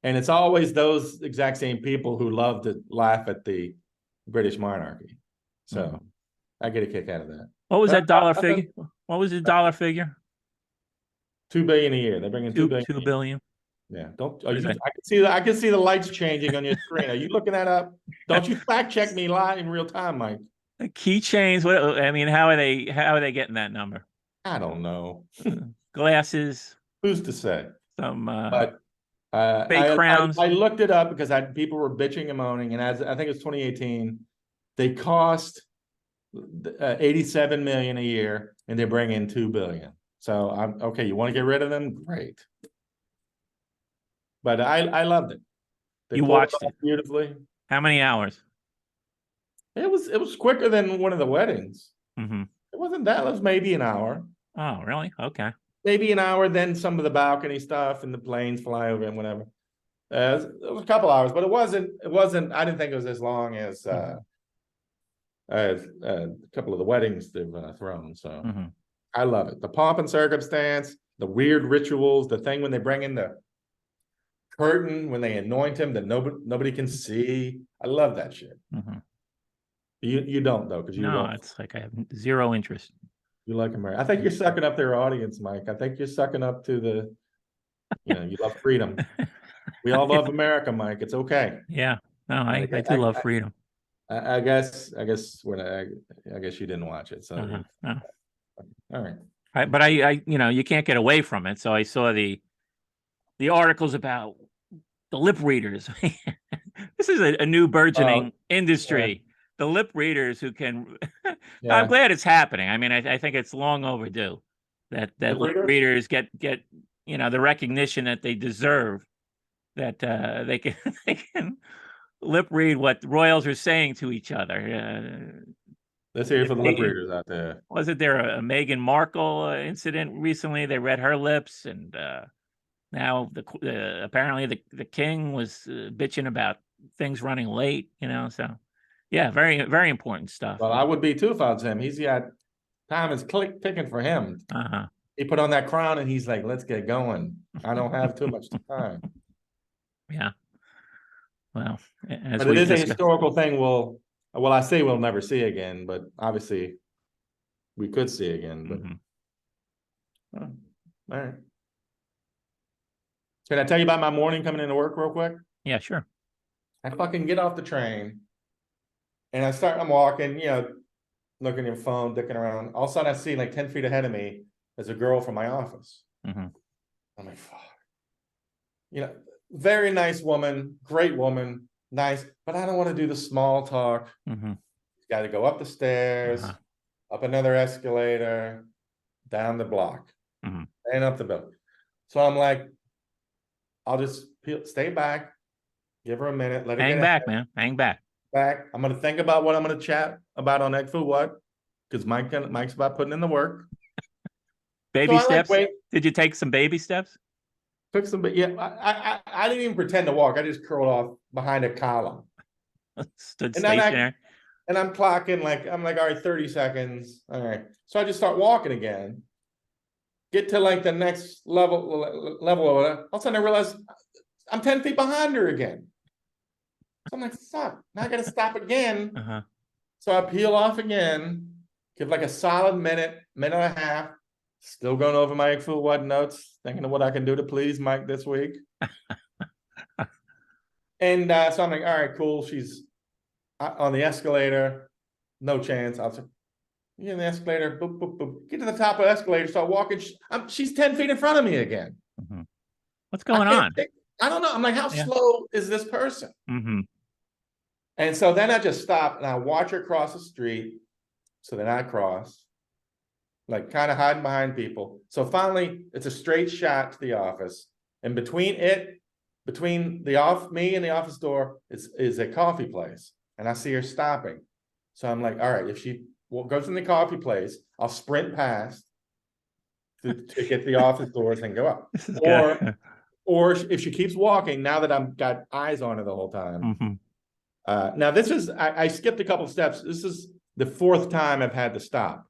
And it's always those exact same people who love to laugh at the British monarchy. So I get a kick out of that. What was that dollar figure? What was the dollar figure? 2 billion a year. They bring in 2 billion. 2 billion. Yeah. Don't. What is that? I can see the lights changing on your screen. Are you looking that up? Don't you fact check me live in real time, Mike? Keychains. What I mean, how are they getting that number? I don't know. Glasses. Who's to say? Some But fake crowns. I looked it up because people were bitching and moaning, and as I think it was 2018, they cost 87 million a year, and they bring in 2 billion. So I'm okay. You want to get rid of them? Great. But I loved it. They You watched it beautifully. How many hours? It was quicker than one of the weddings. Mm-hmm. It wasn't that. It was maybe an hour. Oh, really? Okay. Maybe an hour. Then some of the balcony stuff and the planes fly over and whatever. It was a couple hours, but it wasn't. I didn't think it was as long as a couple of the weddings they've thrown. So I love it. The pomp and circumstance, the weird rituals, the thing when they bring in the curtain when they anoint him that nobody can see. I love that shit. You don't though, because it's like I have zero interest. You like America. I think you're sucking up their audience, Mike. I think you're sucking up to the, you love freedom. We all love America, Mike. It's okay. Yeah. No, I do love freedom. I guess I guess you didn't watch it. So no. All right. But I you can't get away from it. So I saw the articles about the lip readers. This is a new burgeoning industry. Yeah. The lip readers who can. I'm glad it's happening. I mean, I think it's long overdue that lip readers get the recognition that they deserve. That they can lip read what royals are saying to each other. Let's hear it for the lip readers out there. Wasn't there a Meghan Markle incident recently? They read her lips, and now apparently the king was bitching about things running late. So yeah, very very important stuff. Well, I would be too if I was him. He's got time is ticking for him. He put on that crown and he's like, "Let's get going. I don't have too much time." Yeah. Well, but it is a historical thing. Well, I say we'll never see again, but obviously we could see again. But all right. Can I tell you about my morning coming into work real quick? Yeah, sure. I fucking get off the train and I'm walking, looking at your phone, dicking around. All of a sudden I see like 10 feet ahead of me there's a girl from my office. I'm like, fuck. Very nice woman, great woman, nice, but I don't want to do the small talk. You got to go up the stairs, up another escalator, down the block, and up the building. So I'm like, I'll just stay back, give her a minute, let her hang back, man, hang back. I'm gonna think about what I'm gonna chat about on Egg Food What, because Mike's about putting in the work. Baby steps. Did you take some baby steps? Took some, but yeah, I didn't even pretend to walk. I just curled off behind a column. Stood stationary. And I'm clocking I'm like, all right, 30 seconds. All right. So I just start walking again. Get to like the next level of it. All of a sudden I realize I'm 10 feet behind her again. So I'm like, fuck, now I gotta stop again. So I peel off again, give like a solid minute and a half. Still going over my Egg Food What notes, thinking of what I can do to please Mike this week. And so I'm like, all right, cool. She's on the escalator. No chance. I'll say, you in the escalator, boop, boop, boop. Get to the top of the escalator, start walking. She's 10 feet in front of me again. What's going on? I don't know. I'm like, how slow is this person? And so then I just stop and I watch her cross the street. So then I cross. Like kind of hiding behind people. So finally, it's a straight shot to the office. And between me and the office door is a coffee place. And I see her stopping. So I'm like, all right, if she goes in the coffee place. I'll sprint past to get the office doors and go up. This is Or good. if she keeps walking, now that I've got eyes on her the whole time. Mhm. Now this is, I skipped a couple steps. This is the fourth time I've had to stop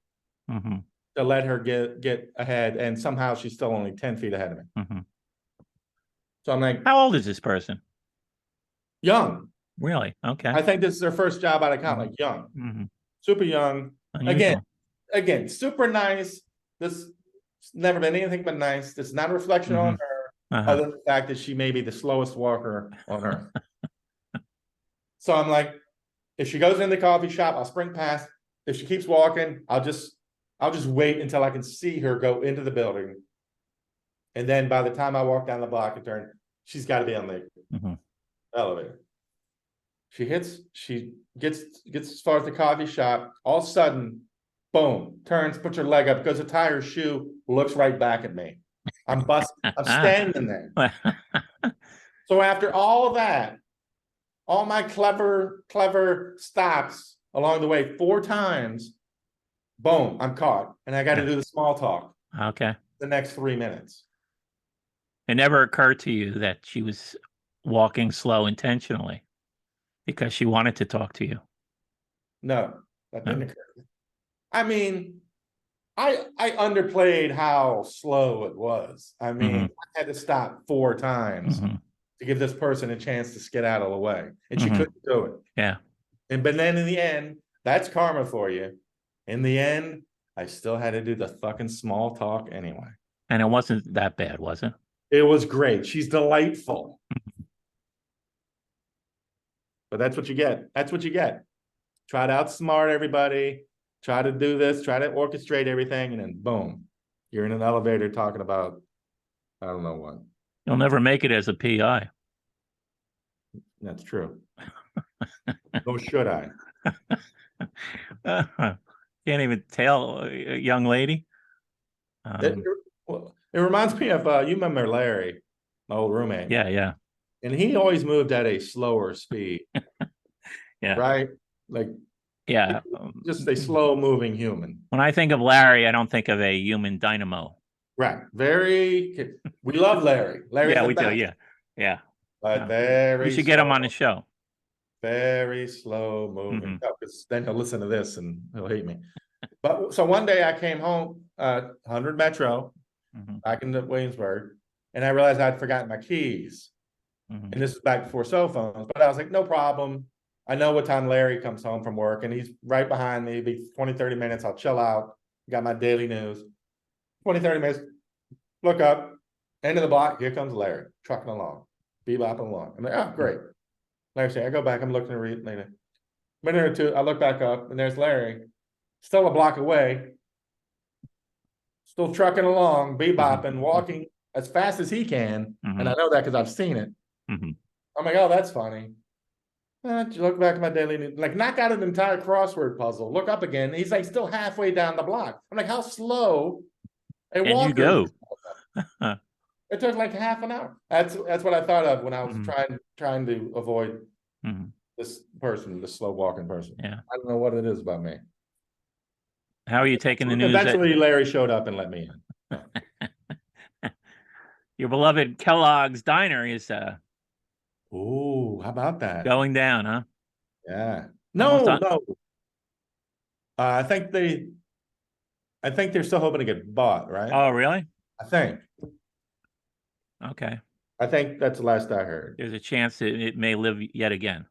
Mhm. to let her get ahead, and somehow she's still only 10 feet ahead of me. Mhm. So I'm like, How old is this person? young. Really? Okay. I think this is her first job out of college, Mhm. like young, Mhm. super young. Unusual. Again, super nice. This never been anything but nice. This is not a reflection on Mhm. her, Uh-huh. other than the fact that she may be the slowest walker on earth. So I'm like, if she goes in the coffee shop, I'll sprint past. If she keeps walking, I'll just wait until I can see her go into the building. And then by the time I walk down the block and turn, she's got to be on the Mhm. elevator. She gets as far as the coffee shop. All of a sudden, boom, turns, puts her leg up, goes to tie her shoe, looks right back at me. I'm standing there. So after all of that, all my clever stops along the way 4 times, boom, I'm caught. And I got to do the small talk Okay. the next 3 minutes. It never occurred to you that she was walking slow intentionally because she wanted to talk to you. No, that No. didn't occur. I mean, I underplayed how slow it was. I mean, I had to stop 4 times Mhm. to give this person a chance to skedaddle away, and she Mhm. couldn't do it. Yeah. But then in the end, that's karma for you. In the end, I still had to do the fucking small talk anyway. And it wasn't that bad, was it? It was great. She's delightful. But that's what you get. That's what you get. Try to outsmart everybody. Try to do this. Try to orchestrate everything, and then boom, you're in an elevator talking about I don't know what. You'll never make it as a PI. That's true. Nor should I. Can't even tell a young lady. It reminds me of you remember Larry, my old roommate. Yeah. And he always moved at a slower speed. Yeah. Right? Like Yeah. just a slow moving human. When I think of Larry, I don't think of a human dynamo. Right. We love Larry. Larry's Yeah, the we do. best. Yeah. But We should get him on the show. very slow moving. Because then he'll listen to this and he'll hate me. But so one day I came home, 100 Metro, back in Williamsburg, and I realized I'd forgotten my keys. And this is back before cell phones, but I was like, no problem. I know what time Larry comes home from work, and he's right behind me. It'll be 20, 30 minutes. I'll chill out. Got my daily news. 20, 30 minutes. Look up. End of the block. Here comes Larry, trucking along, bebopping along. I'm like, oh, great. Larry said, I go back. I'm looking to read later. Minute or two, I look back up, and there's Larry, still a block away, still trucking along, bebopping, walking as fast as he can. And I know that because I've seen it. I'm like, oh, that's funny. Look back at my daily news, like knock out an entire crossword puzzle. Look up again. He's like still halfway down the block. I'm like, how slow a And you walker? go. It took like half an hour. That's what I thought of when I was trying to avoid this person, this slow walking person. Yeah. I don't know what it is about me. How are you taking the news? Eventually, Larry showed up and let me in. Your beloved Kellogg's Diner is Ooh, how about that? going down, huh? Yeah. Almost No, on- no. I think they're still hoping to get bought, right? Oh, really? I think. Okay. I think that's the last I heard. There's a chance that it may live yet again.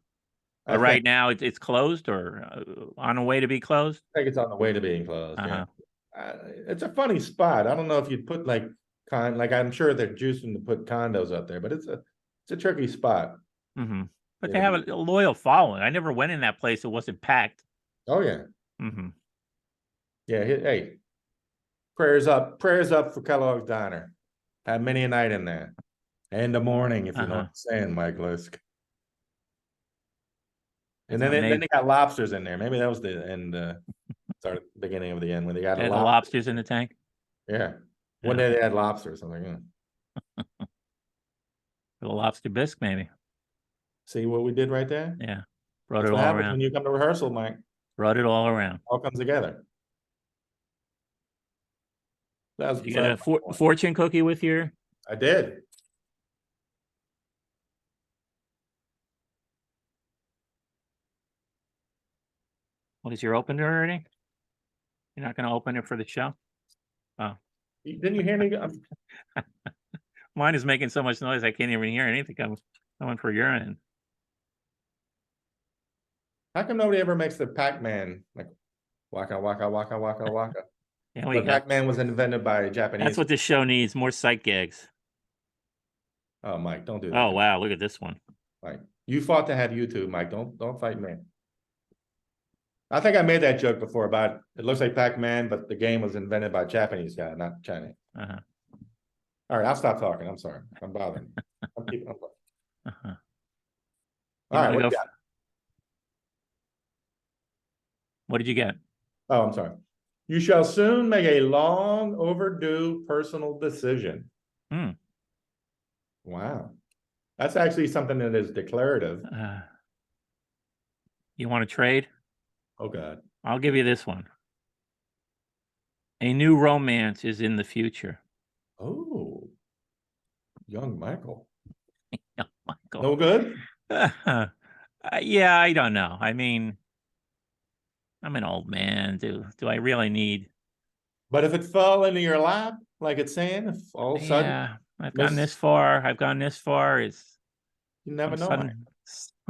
I But right think now it's closed or on the way to be closed. it's on the way to being closed. Uh-huh. Yeah. It's a funny spot. I don't know if you'd put like I'm sure they're juicing to put condos up there, but it's a tricky spot. But they have a loyal following. I never went in that place. It wasn't packed. Oh yeah. Yeah. Hey, prayers up for Kellogg's Diner. Had many a night in there. And the morning, if you know what I'm saying, Mike Lisk. And then they got lobsters in there. Maybe that was the end, start beginning of the end when they got the lobsters in the tank. Yeah. One day they had lobsters. I'm like, The lobster bisque, maybe. See what we did right there? Yeah. Brought That's it what all happens around. when you come to rehearsal, Mike. Brought it all around. All comes together. That was, You so got a fortune cookie with your. I did. What is your opener already? You're not going to open it for the show? Oh, Didn't you hear me? mine is making so much noise I can't even hear anything coming for your end. How come nobody ever makes the Pac-Man like waka waka waka waka waka? Yeah, we But got. Pac-Man was invented by a Japanese. That's what this show needs, more sight gags. Oh, Mike, don't do that. Oh, wow, look at this one. Mike, you fought to have YouTube, Mike. Don't fight me. I think I made that joke before about it looks like Pac-Man, but the game was invented by a Japanese guy, not Chinese. Uh-huh. All right, I'll stop talking. I'm sorry. I'm bothering you. I'm keeping up. Uh-huh. All right, what, what did you get? Oh, I'm sorry. You shall soon make a long overdue personal decision. Wow. That's actually something that is declarative. You want to trade? Oh, God. I'll give you this one. A new romance is in the future. Oh. Young Michael. Young Michael. No good? Yeah, I don't know. I mean, I'm an old man. Do I really need? But if it fell into your lap, like it's saying, if all of a sudden. Yeah, I've gone this far. I've gone this far. It's you never know.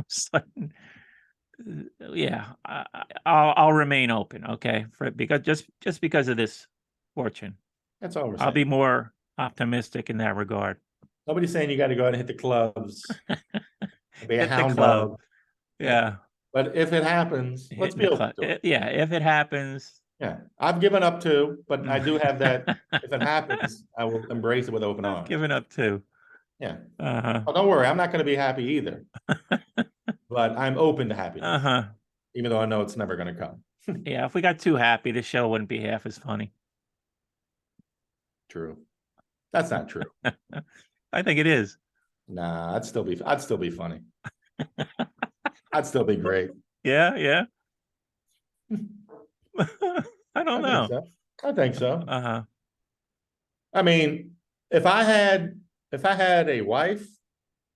Sudden, yeah, I'll remain open. Okay, because just because of this fortune. That's all we're saying. I'll be more optimistic in that regard. Nobody's saying you got to go out and hit the clubs. Be a hound club. dog. Yeah. But if it happens, let's be open to it. Yeah, if it happens. Yeah, I've given up too, but I do have that. If it happens, I will embrace it with open arms. Given up too. Yeah. Oh, don't worry, I'm not going to be happy either. But I'm open to happiness. Even though I know it's never going to come. Yeah, if we got too happy, the show wouldn't be half as funny. True. That's not true. I think it is. Nah, I'd still be funny. I'd still be great. Yeah. I don't know. I think so. I mean, if I had a wife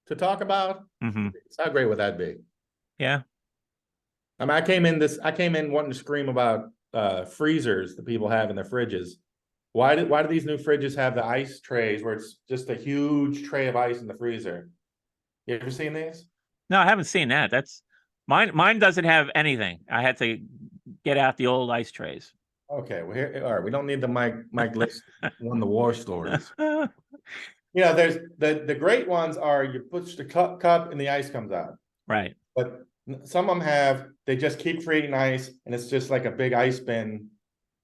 to talk about, how great would that be? Yeah. I mean, I came in wanting to scream about freezers that people have in their fridges. Why do these new fridges have the ice trays where it's just a huge tray of ice in the freezer? You ever seen these? No, I haven't seen that. That's mine doesn't have anything. I had to get out the old ice trays. Okay, well here, all right. We don't need the Mike list won the war stories. There's the great ones are you push the cup and the ice comes out. Right. But some of them they just keep creating ice and it's just like a big ice bin in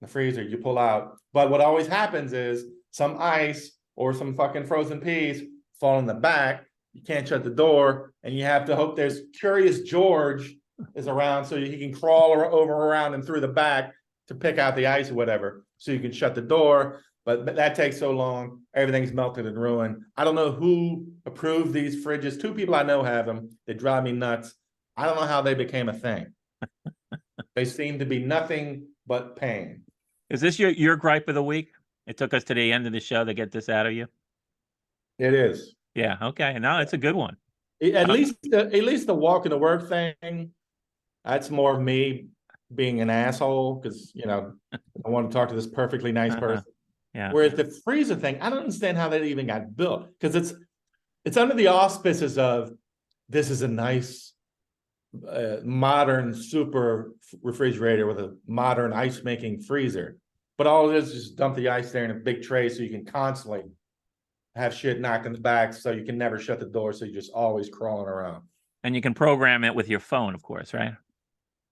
the freezer you pull out. But what always happens is some ice or some fucking frozen peas fall in the back. You can't shut the door, and you have to hope there's Curious George is around so he can crawl around and through the back to pick out the ice or whatever, so you can shut the door. But that takes so long. Everything's melted and ruined. I don't know who approved these fridges. 2 people I know have them. They drive me nuts. I don't know how they became a thing. They seem to be nothing but pain. Is this your gripe of the week? It took us to the end of the show to get this out of you. It is. Yeah. Okay. No, it's a good one. At least the walking to work thing. That's more of me being an asshole because I want to talk to this perfectly nice person. Yeah. Whereas the freezer thing, I don't understand how that even got built because it's under the auspices of this is a nice modern super refrigerator with a modern ice making freezer. But all it is just dump the ice there in a big tray so you can constantly have shit knocked in the back so you can never shut the door so you're just always crawling around. And you can program it with your phone, of course, right?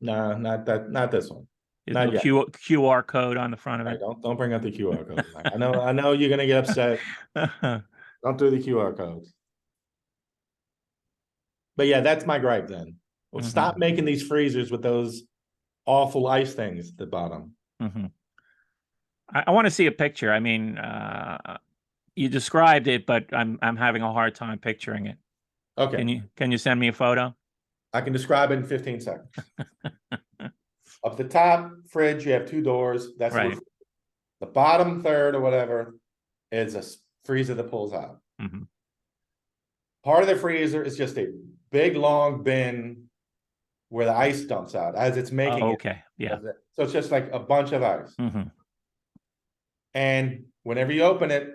No, not this one. Not yet. QR code on the front of it. Right, don't bring up the QR code. I know you're gonna get upset. Don't do the QR codes. But yeah, that's my gripe then. Well, stop making these freezers with those awful ice things at the bottom. I want to see a picture. I mean, you described it, but I'm having a hard time picturing it. Okay. Can you send me a photo? I can describe it in 15 seconds. Up the top fridge, you have two doors. That's Right. the bottom third or whatever is a freezer that pulls out. Hmm. Part of the freezer is just a big long bin where the ice dumps out as it's making Oh, it. okay. Yeah. So it's just like a bunch of ice. Hmm. And whenever you open it,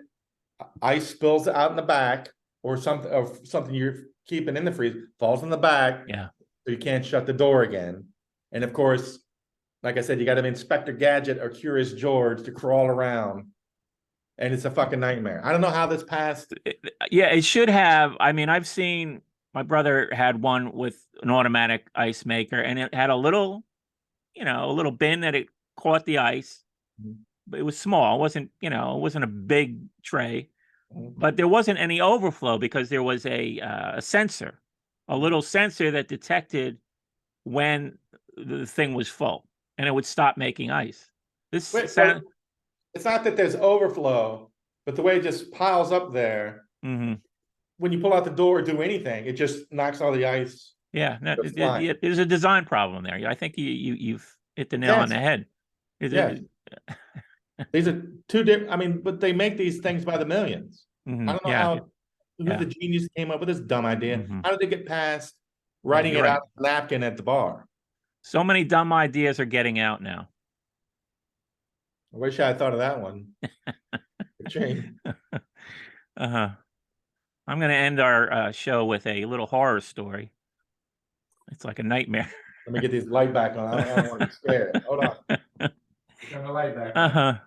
ice spills out in the back, or something you're keeping in the freezer falls in the back. Yeah. So you can't shut the door again. And of course, like I said, you got to be Inspector Gadget or Curious George to crawl around. And it's a fucking nightmare. I don't know how this passed. Yeah, it should have. I mean, I've seen my brother had one with an automatic ice maker, and it had a little, a little bin that it caught the ice. Mhm. But it was small. It wasn't, it wasn't a big tray, Mhm. but there wasn't any overflow because there was a sensor, a little sensor that detected when the thing was full, and it would stop making ice. This Wait, sound. it's not that there's overflow, but the way it just piles up there, Mhm. when you pull out the door or do anything, it just knocks all the ice. Yeah, no, Goes flying. there's a design problem there. I think you've hit the nail on Yes, the head. yes. These are two different. I mean, but they make these things by the millions. I don't know Yeah, who yeah. the genius came up with this dumb idea. Mhm. How did they get past Yeah, writing you're it right. out on a napkin at the bar? So many dumb ideas are getting out now. I wish I had thought of that one. Shame. Uh-huh. I'm going to end our show with a little horror story. It's like a nightmare. Let me get this light back on. I don't want to be scared. Hold on. Turn the light back on. Uh-huh.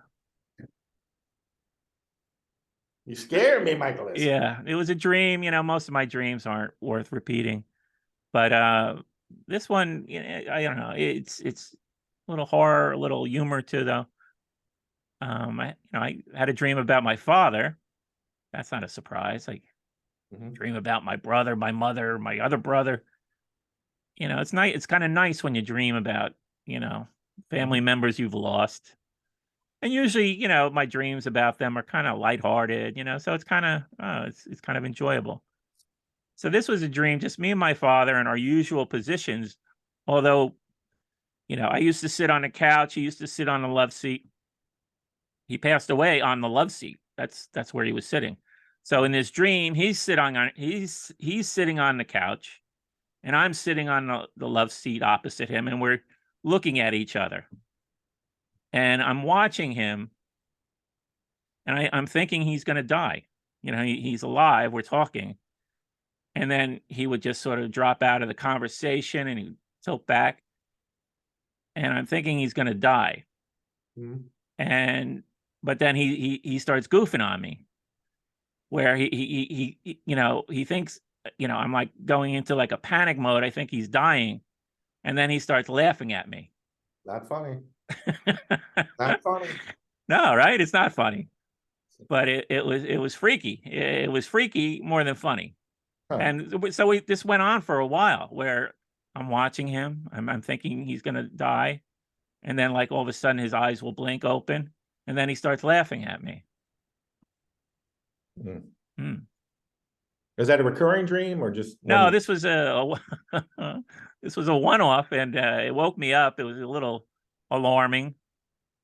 You scared me, Michaelis. Yeah, it was a dream. Most of my dreams aren't worth repeating. But this one, I don't know. It's a little horror, a little humor to the. I had a dream about my father. That's not a surprise. I Mhm. dream about my brother, my mother, my other brother. It's nice. It's kind of nice when you dream about, family members you've lost. And usually, my dreams about them are kind of lighthearted, so it's kind of it's kind of enjoyable. So this was a dream, just me and my father in our usual positions. Although, I used to sit on the couch, he used to sit on the love seat. He passed away on the love seat. That's where he was sitting. So in this dream, he's sitting on the couch, and I'm sitting on the love seat opposite him, and we're looking at each other. And I'm watching him, and I'm thinking he's going to die. He's alive. We're talking, and then he would just sort of drop out of the conversation, and he'd tilt back, and I'm thinking he's going to die. Mhm. And but then he starts goofing on me, where he thinks, I'm like going into like a panic mode. I think he's dying, and then he starts laughing at me. Not funny. Not funny. No, right? It's not funny, but it was freaky. It was freaky more than funny. Huh. And so this went on for a while, where I'm watching him. I'm thinking he's gonna die, and then like all of a sudden his eyes will blink open, and then he starts laughing at me. Mm. Hmm. Is that a recurring dream or just No, one? this was this was a one-off, and it woke me up. It was a little alarming.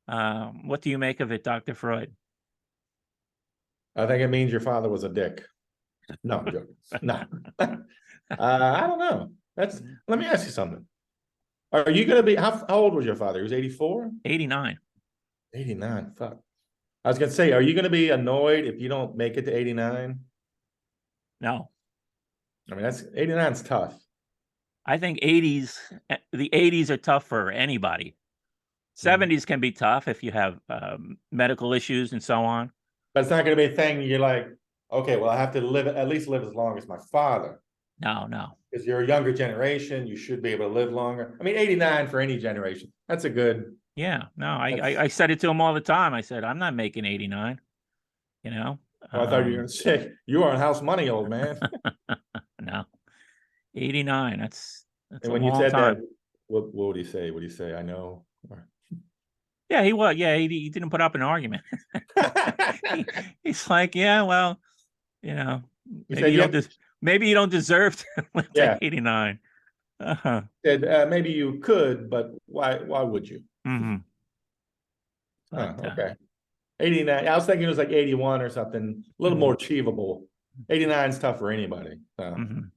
What do you make of it, Dr. Freud? I think it means your father was a dick. No, I'm joking. No. I don't know. Let me ask you something. Are you gonna be how old was your father? He was 84? 89. 89. Fuck. I was gonna say, are you gonna be annoyed if you don't make it to 89? No, I mean, that's 89's tough. I think the 80s are tough for anybody. 70s can be tough if you have medical issues and so on. But it's not gonna be a thing you're like, okay, well, I have to at least live as long as my father. No. Because you're a younger generation, you should be able to live longer. I mean, 89 for any generation. That's a good. Yeah, no, I said it to him all the time. I said, I'm not making 89, you know. Oh, I thought you were gonna say you are on house money, old man. No, 89. That's And a when you long said that, time. what would he say? Would he say, I know? Yeah, he was. Yeah, he didn't put up an argument. He's like, yeah, well, you know, He maybe said, you yeah. don't maybe you don't deserve to live to Yeah. 89. Uh-huh. Said, maybe you could, but why would you? Hmm. Huh, But okay. 89. I was thinking it was like 81 or something, a little more achievable. 89 is tough for anybody. So. mhm.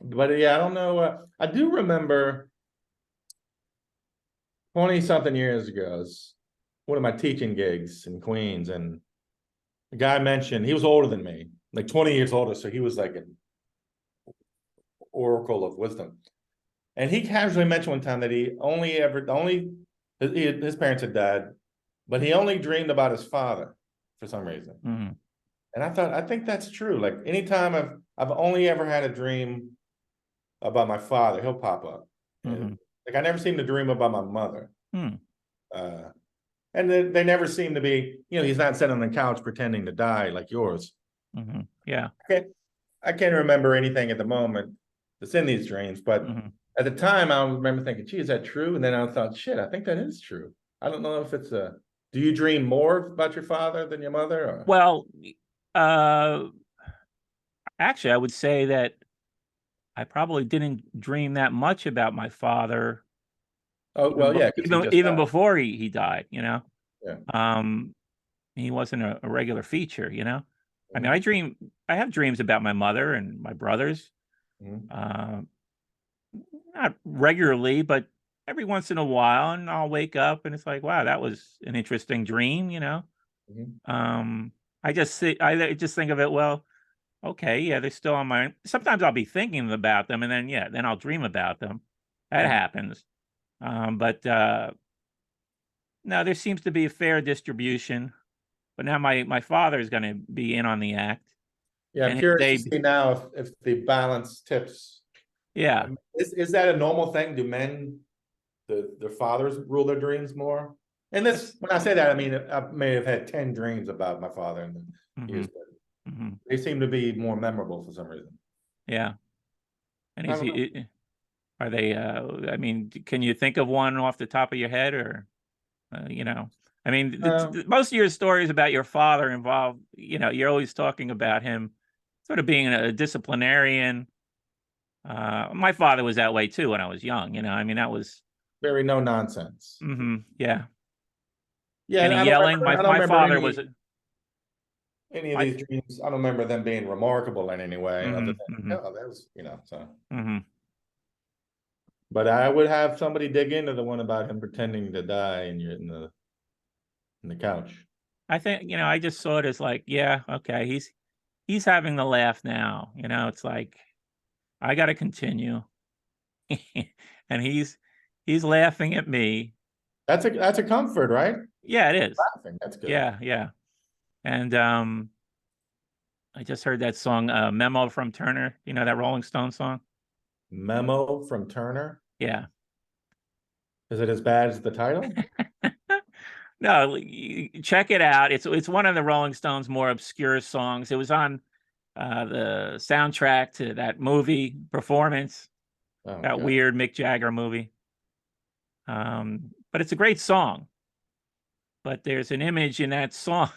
But yeah, I don't know. I do remember 20 something years ago, one of my teaching gigs in Queens, and the guy mentioned he was older than me, like 20 years older. So he was like an oracle of wisdom. And he casually mentioned one time that his parents had died, but he only dreamed about his father for some reason. Mhm. And I think that's true. Like anytime I've only ever had a dream about my father, he'll pop up. Mhm. Like I never seem to dream about my mother. Hmm. Uh, and they never seem to be, he's not sitting on the couch pretending to die like yours. Mhm. Yeah. I can't remember anything at the moment that's in these dreams, but Mhm. at the time I remember thinking, gee, is that true? And then I thought, shit, I think that is true. I don't know if do you dream more about your father than your mother? Or? Well, uh, actually, I would say that I probably didn't dream that much about my father Oh, well, yeah, because he just even died. before he died, you know. Yeah. Um, he wasn't a regular feature, you know. I mean, Mhm. I have dreams about my mother and my brothers. Mhm. Uh, not regularly, but every once in a while, and I'll wake up and it's like, wow, that was an interesting dream, you know. Mhm. Um, I just think of it, well, okay, yeah, they're still on my. Sometimes I'll be thinking about them, and then yeah, then I'll dream about them. That Yeah. happens. But no, there seems to be a fair distribution. But now my father is going to be in on the act, Yeah, I'm and his curious to day, see now if the balance tips. yeah, Is that a normal thing? Do men, their fathers rule their dreams more? And this, that's when I say that, I mean I may have had 10 dreams about my father in the hmm years, but hmm they seem to be more memorable for some reason. yeah. And I is don't know. he? Are they? I mean, can you think of one off the top of your head, or you know? I mean, most of your stories about your father involve, you know, you're always talking about him sort of being a disciplinarian. My father was that way too when I was young. You know, I mean, that was Very no nonsense. yeah. Yeah, Any I don't yelling? remember. I don't My remember father was any of my. these dreams. I don't remember them being remarkable in any way, other Hmm. than Hmm. oh, that was so. Hmm. But I would have somebody dig into the one about him pretending to die and you're in the couch. I think, you know, I just saw it as like, yeah, okay, he's having the laugh now. You know, it's like I got to continue, and he's laughing at me. That's a comfort, right? Yeah, it is. Laughing. That's good. Yeah, yeah. And I just heard that song, "Memo from Turner." You know that Rolling Stone song? Memo from Turner. Yeah. Is it as bad as the title? No, check it out. It's one of the Rolling Stones' more obscure songs. It was on the soundtrack to that movie Performance, Oh that God. weird Mick Jagger movie. But it's a great song. But there's an image in that song,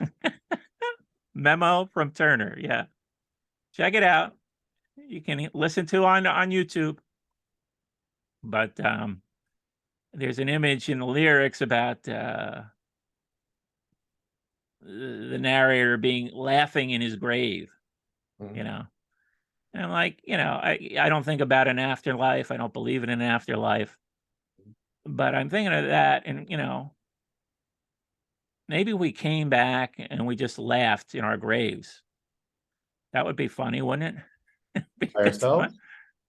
"Memo from Turner." Yeah, check it out. You can listen to on YouTube. But there's an image in the lyrics about the narrator being laughing in his grave, you Mhm. know. And I'm like, you know, I don't think about an afterlife. I don't believe in an afterlife. But I'm thinking of that, and you know, maybe we came back and we just laughed in our graves. That would be funny, wouldn't it? By Because yourself?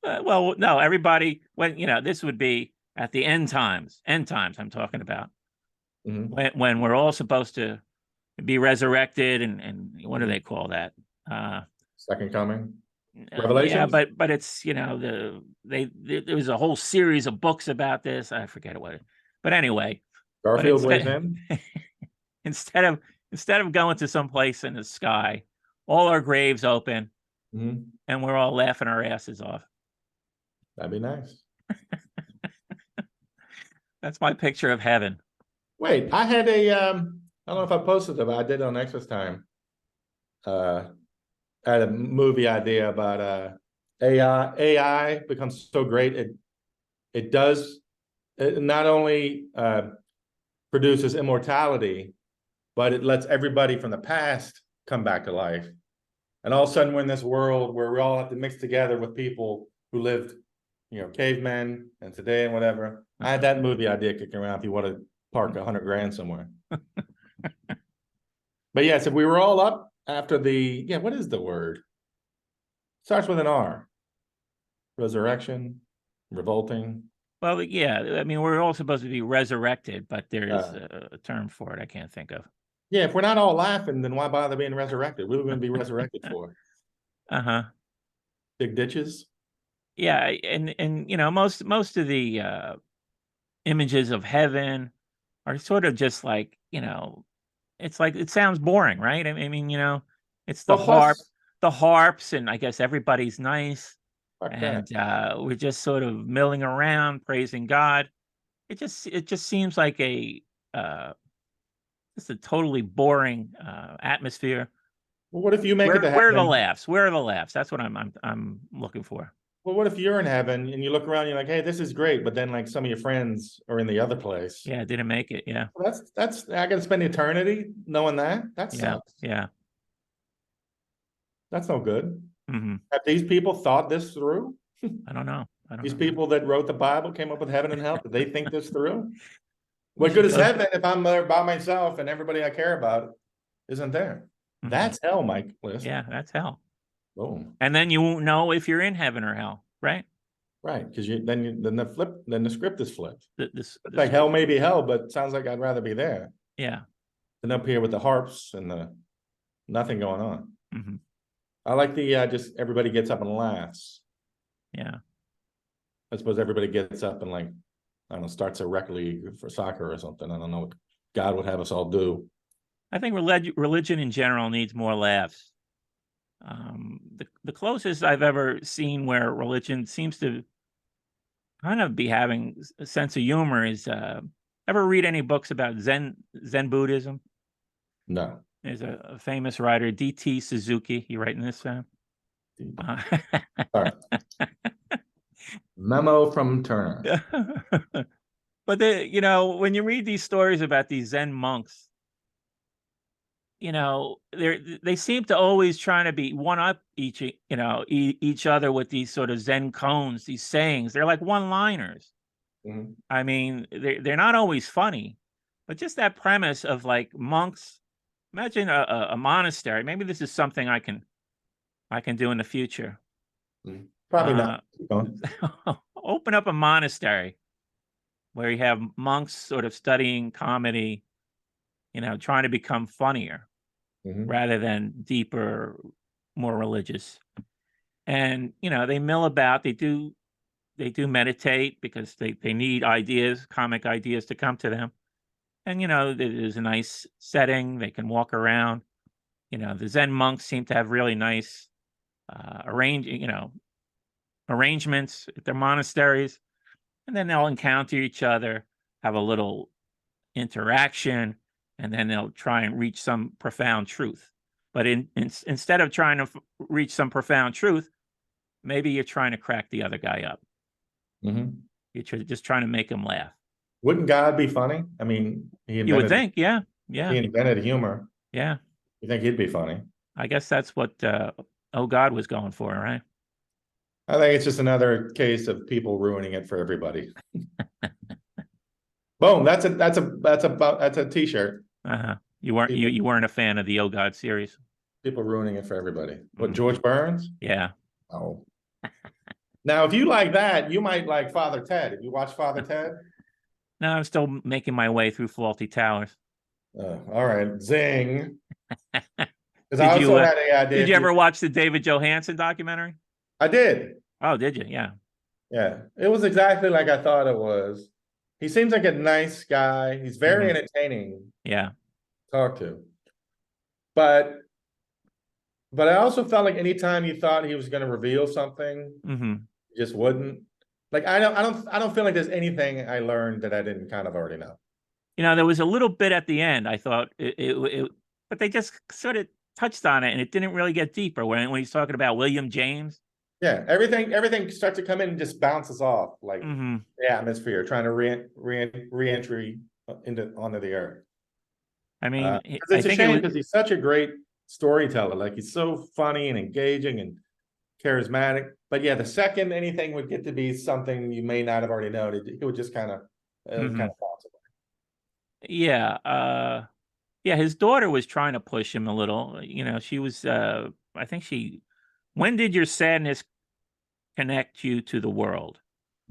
well, no, everybody when you know, this would be at the end times. End times I'm talking about. Mhm. When we're all supposed to be resurrected, and what do Mhm. they call that? Uh Second coming. yeah, Revelations. but it's, you know, there was a whole series of books about this. I forget what it. But anyway, but Garfield weighs in. instead of instead of going to some place in the sky, all our graves open Mhm. and we're all laughing our asses off. That'd be nice. That's my picture of heaven. Wait, I had I don't know if I posted it, but I did on Exodus Time. I had a movie idea about AI becomes so great, it does, it not only produces immortality, but it lets everybody from the past come back to life. And all of a sudden, we're in this world where we all have to mix together with people who lived, cavemen and today and whatever. I had that movie idea kicking around if you want to park $100,000 somewhere. But yes, if we were all up after what is the word? Starts with an R. Resurrection, revolting. Well, yeah, I mean, we're all supposed to be resurrected, but there's Uh, a term for it I can't think of. Yeah, if we're not all laughing, then why bother being resurrected? What are we going to be resurrected for? Uh-huh. Big ditches? Yeah, and most of the images of heaven are sort of just like, it's like it sounds boring, right? I mean, it's Well, plus, the harps, and I guess everybody's nice, fuck that. and we're just sort of milling around, praising God. It just seems like uh, just a totally boring atmosphere. Well, what if you make it to Where are the heaven? laughs? Where are the laughs? That's what I'm looking for. Well, what if you're in heaven and you look around, you're like, hey, this is great, but then like some of your friends are in the other place. Yeah, didn't make it. Yeah, Well, that's I gotta spend eternity knowing that. That yeah, sucks. yeah. That's no good. Hmm. Have these people thought this through? I don't know. These people that wrote the Bible came up with heaven and hell. Did they think this through? We What good should is go. heaven if I'm there by myself and everybody I care about isn't there? Mhm. That's hell, Mike. Listen. Yeah, that's hell. Boom. And then you won't know if you're in heaven or hell, right? Right, because then the script is flipped. This It's like hell may be hell, but sounds like I'd rather be there yeah. than up here with the harps and the nothing going on. Hmm. I like the just everybody gets up and laughs. Yeah. I suppose everybody gets up and like, I don't know, starts a rec league for soccer or something. I don't know what God would have us all do. I think religion in general needs more laughs. The closest I've ever seen where religion seems to kind of be having a sense of humor is ever read any books about Zen Buddhism? No. There's a famous writer, D.T. Suzuki. You writing this? Sorry. Memo from Turner. But when you read these stories about these Zen monks, they seem to always trying to be one up each other with these sort of Zen koans, these sayings. They're like one-liners. Mhm. I mean, they're not always funny, but just that premise of like monks. Imagine a monastery. Maybe this is something I can do in the future. Probably not. Keep going. Open up a monastery where you have monks sort of studying comedy, trying to become funnier Mhm. rather than deeper, more religious. And they mill about. They do meditate because they need ideas, comic ideas to come to them. And there's a nice setting. They can walk around. The Zen monks seem to have really nice arrangements at their monasteries, and then they'll encounter each other, have a little interaction, and then they'll try and reach some profound truth. But instead of trying to reach some profound truth, maybe you're trying to crack the other guy up. Mhm. You're just trying to make him laugh. Wouldn't God be funny? I mean, You would think, yeah, he invented humor. yeah. You think he'd be funny? I guess that's what God was going for, right? I think it's just another case of people ruining it for everybody. Boom. That's a t-shirt. You weren't a fan of the Oh God series. People ruining it for everybody. What, Mhm. George Burns? Yeah. Oh. Now, if you like that, you might like Father Ted. Have you watched Father Ted? No, I'm still making my way through Faulty Towers. All right. Zing. Because I Did you also had a idea. did you ever watch the David Johansen documentary? I did. Oh, did you? Yeah. Yeah. It was exactly like I thought it was. He seems like a nice guy. He's very Mhm. entertaining Yeah. to talk to. But I also felt like anytime you thought he was going to reveal something, Hmm. he just wouldn't. Like I don't feel like there's anything I learned that I didn't kind of already know. There was a little bit at the end. I thought but they just sort of touched on it, and it didn't really get deeper when he's talking about William James. Yeah, everything starts to come in and just bounces off like Hmm. the atmosphere, trying to re-entry onto the earth. I mean, 'Cause I it's a think it shame was. because he's such a great storyteller. Like he's so funny and engaging and charismatic. But yeah, the second anything would get to be something you may not have already known, it would just kind of Mhm. bounce away. Yeah, yeah, his daughter was trying to push him a little. She was. I think she. When did your sadness connect you to the world?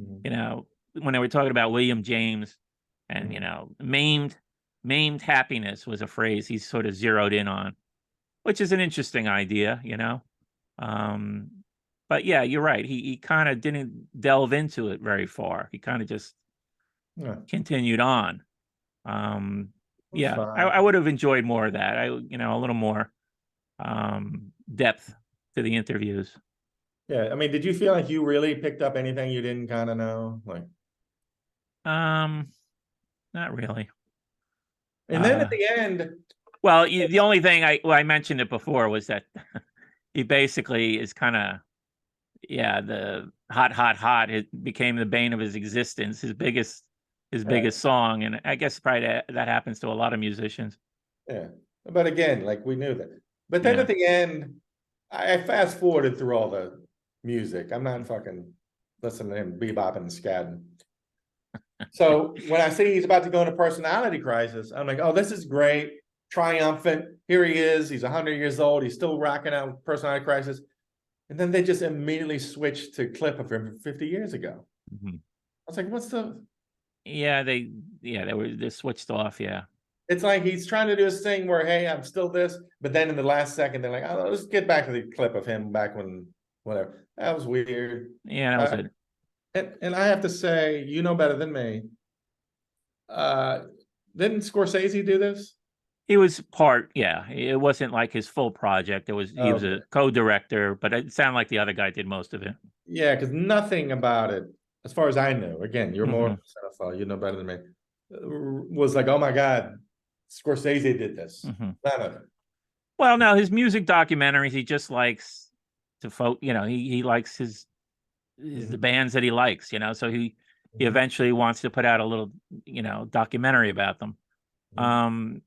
Mhm, When they were talking about William James, and mhm. maimed happiness was a phrase he sort of zeroed in on, which is an interesting idea. Um, but yeah, you're right. He kind of didn't delve into it very far. He kind of just Yeah, continued on. that's Yeah, I, fine. I would have enjoyed more of that. A little more depth to the interviews. Yeah, I mean, did you feel like you really picked up anything you didn't kind of know? Like, Um, Not really. and then at Uh, the end, well, the only thing I mentioned it before was that he basically is kind of, yeah, the hot, hot, hot. It became the bane of his existence. His right, biggest song, and I guess probably that happens to a lot of musicians. yeah. But again, like we knew that. But then Yeah. at the end, I fast forwarded through all the music. I'm not fucking listening to him bebopping and scatting. So when I see he's about to go into personality crisis, I'm like, oh, this is great. Triumphant. Here he is. He's 100 years old. He's still rocking out personality crisis. And then they just immediately switched to clip of him 50 years ago. Mhm. I was like, what's the? Yeah, they switched off. Yeah. It's like he's trying to do his thing where, hey, I'm still this. But then in the last second, they're like, oh, let's get back to the clip of him back when, whatever. That was weird. Yeah, that was Uh, it. and I have to say, you know better than me. Uh, didn't Scorsese do this? He was part, yeah. It wasn't like his full project. He was Okay. a co-director, but it sounded like the other guy did most of it. Yeah, because nothing about it, as far as I know, again, you're more Hmm. cinephile, you know better than me, was like, oh my God, Scorsese did this. Hmm. None of it. Well, no, his music documentaries, he just likes to he likes the Mhm, bands that he likes, so he mhm, eventually wants to put out a little, documentary about them. mhm, Um,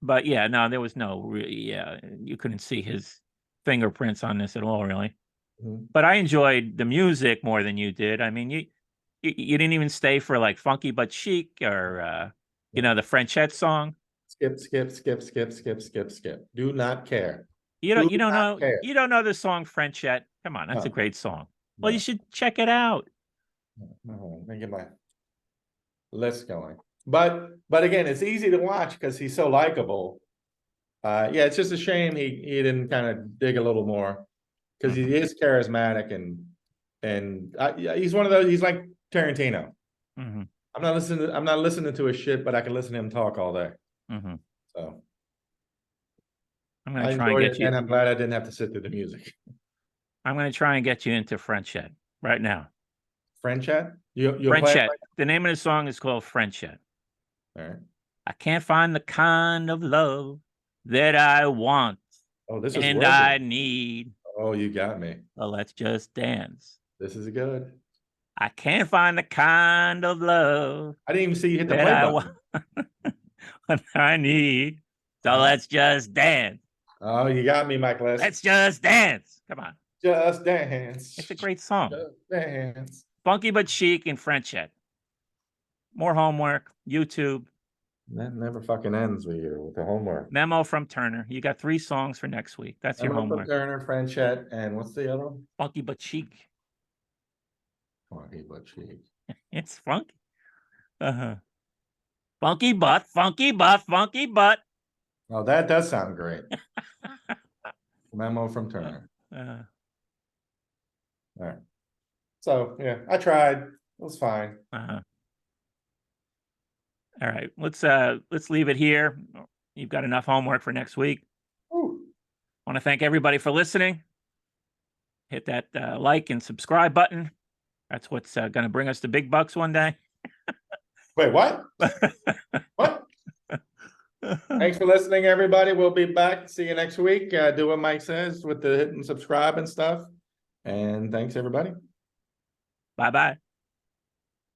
but yeah, no, there was no yeah, you couldn't see his fingerprints on this at all, really. mhm. But I enjoyed the music more than you did. I mean, you didn't even stay for like Funky but Chic or the Frenchette song. Skip, skip, skip, skip, skip, skip, skip. Do not care. You don't Do you don't not know care. you don't know the song Frenchette. Come on, that's a No, great song. Well, you no, should check it out. no. Let me get my list going. But again, it's easy to watch because he's so likable. Yeah, it's just a shame he didn't kind of dig a little more because Hmm. he is charismatic and yeah, he's one of those. He's like Tarantino. Hmm. I'm not listening to his shit, but I can listen to him talk all day. Hmm. So I'm gonna I try and enjoyed get it, you. and I'm glad I didn't have to sit through the music. I'm gonna try and get you into Frenchette right now. French chat, you'll play it Frenchette. The name of the song is called Frenchette. right? All right. I can't find the kind of love that I want Oh, this is and worthy. I need. Oh, you got me. Well, let's just dance. This is good. I can't find the kind of love I didn't even see you hit the that play I want, button. what I need. So Uh, let's just dance. oh, you got me, Michaelis. Let's just dance. Come on. Just dance. It's a great song. Just dance. Funky but chic in Frenchette. More homework, YouTube, That never fucking ends with you with the homework. memo from Turner. You got 3 songs for next week. That's I'm your gonna put homework. Turner, Frenchette, and what's the other one? Funky but chic. Funky but cheap. It's funky. Uh-huh. Funky butt, funky butt. Oh, that does sound great. Memo from Turner. Uh, All right. So yeah, I tried. It was fine. uh-huh. All right. Let's leave it here. You've got enough homework for next week. Ooh. Want to thank everybody for listening. Hit that like and subscribe button. That's what's going to bring us the big bucks one day. Wait, what? What? Thanks for listening, everybody. We'll be back. See you next week. Do what Mike says with the hit and subscribe and stuff. And thanks, everybody. Bye-bye.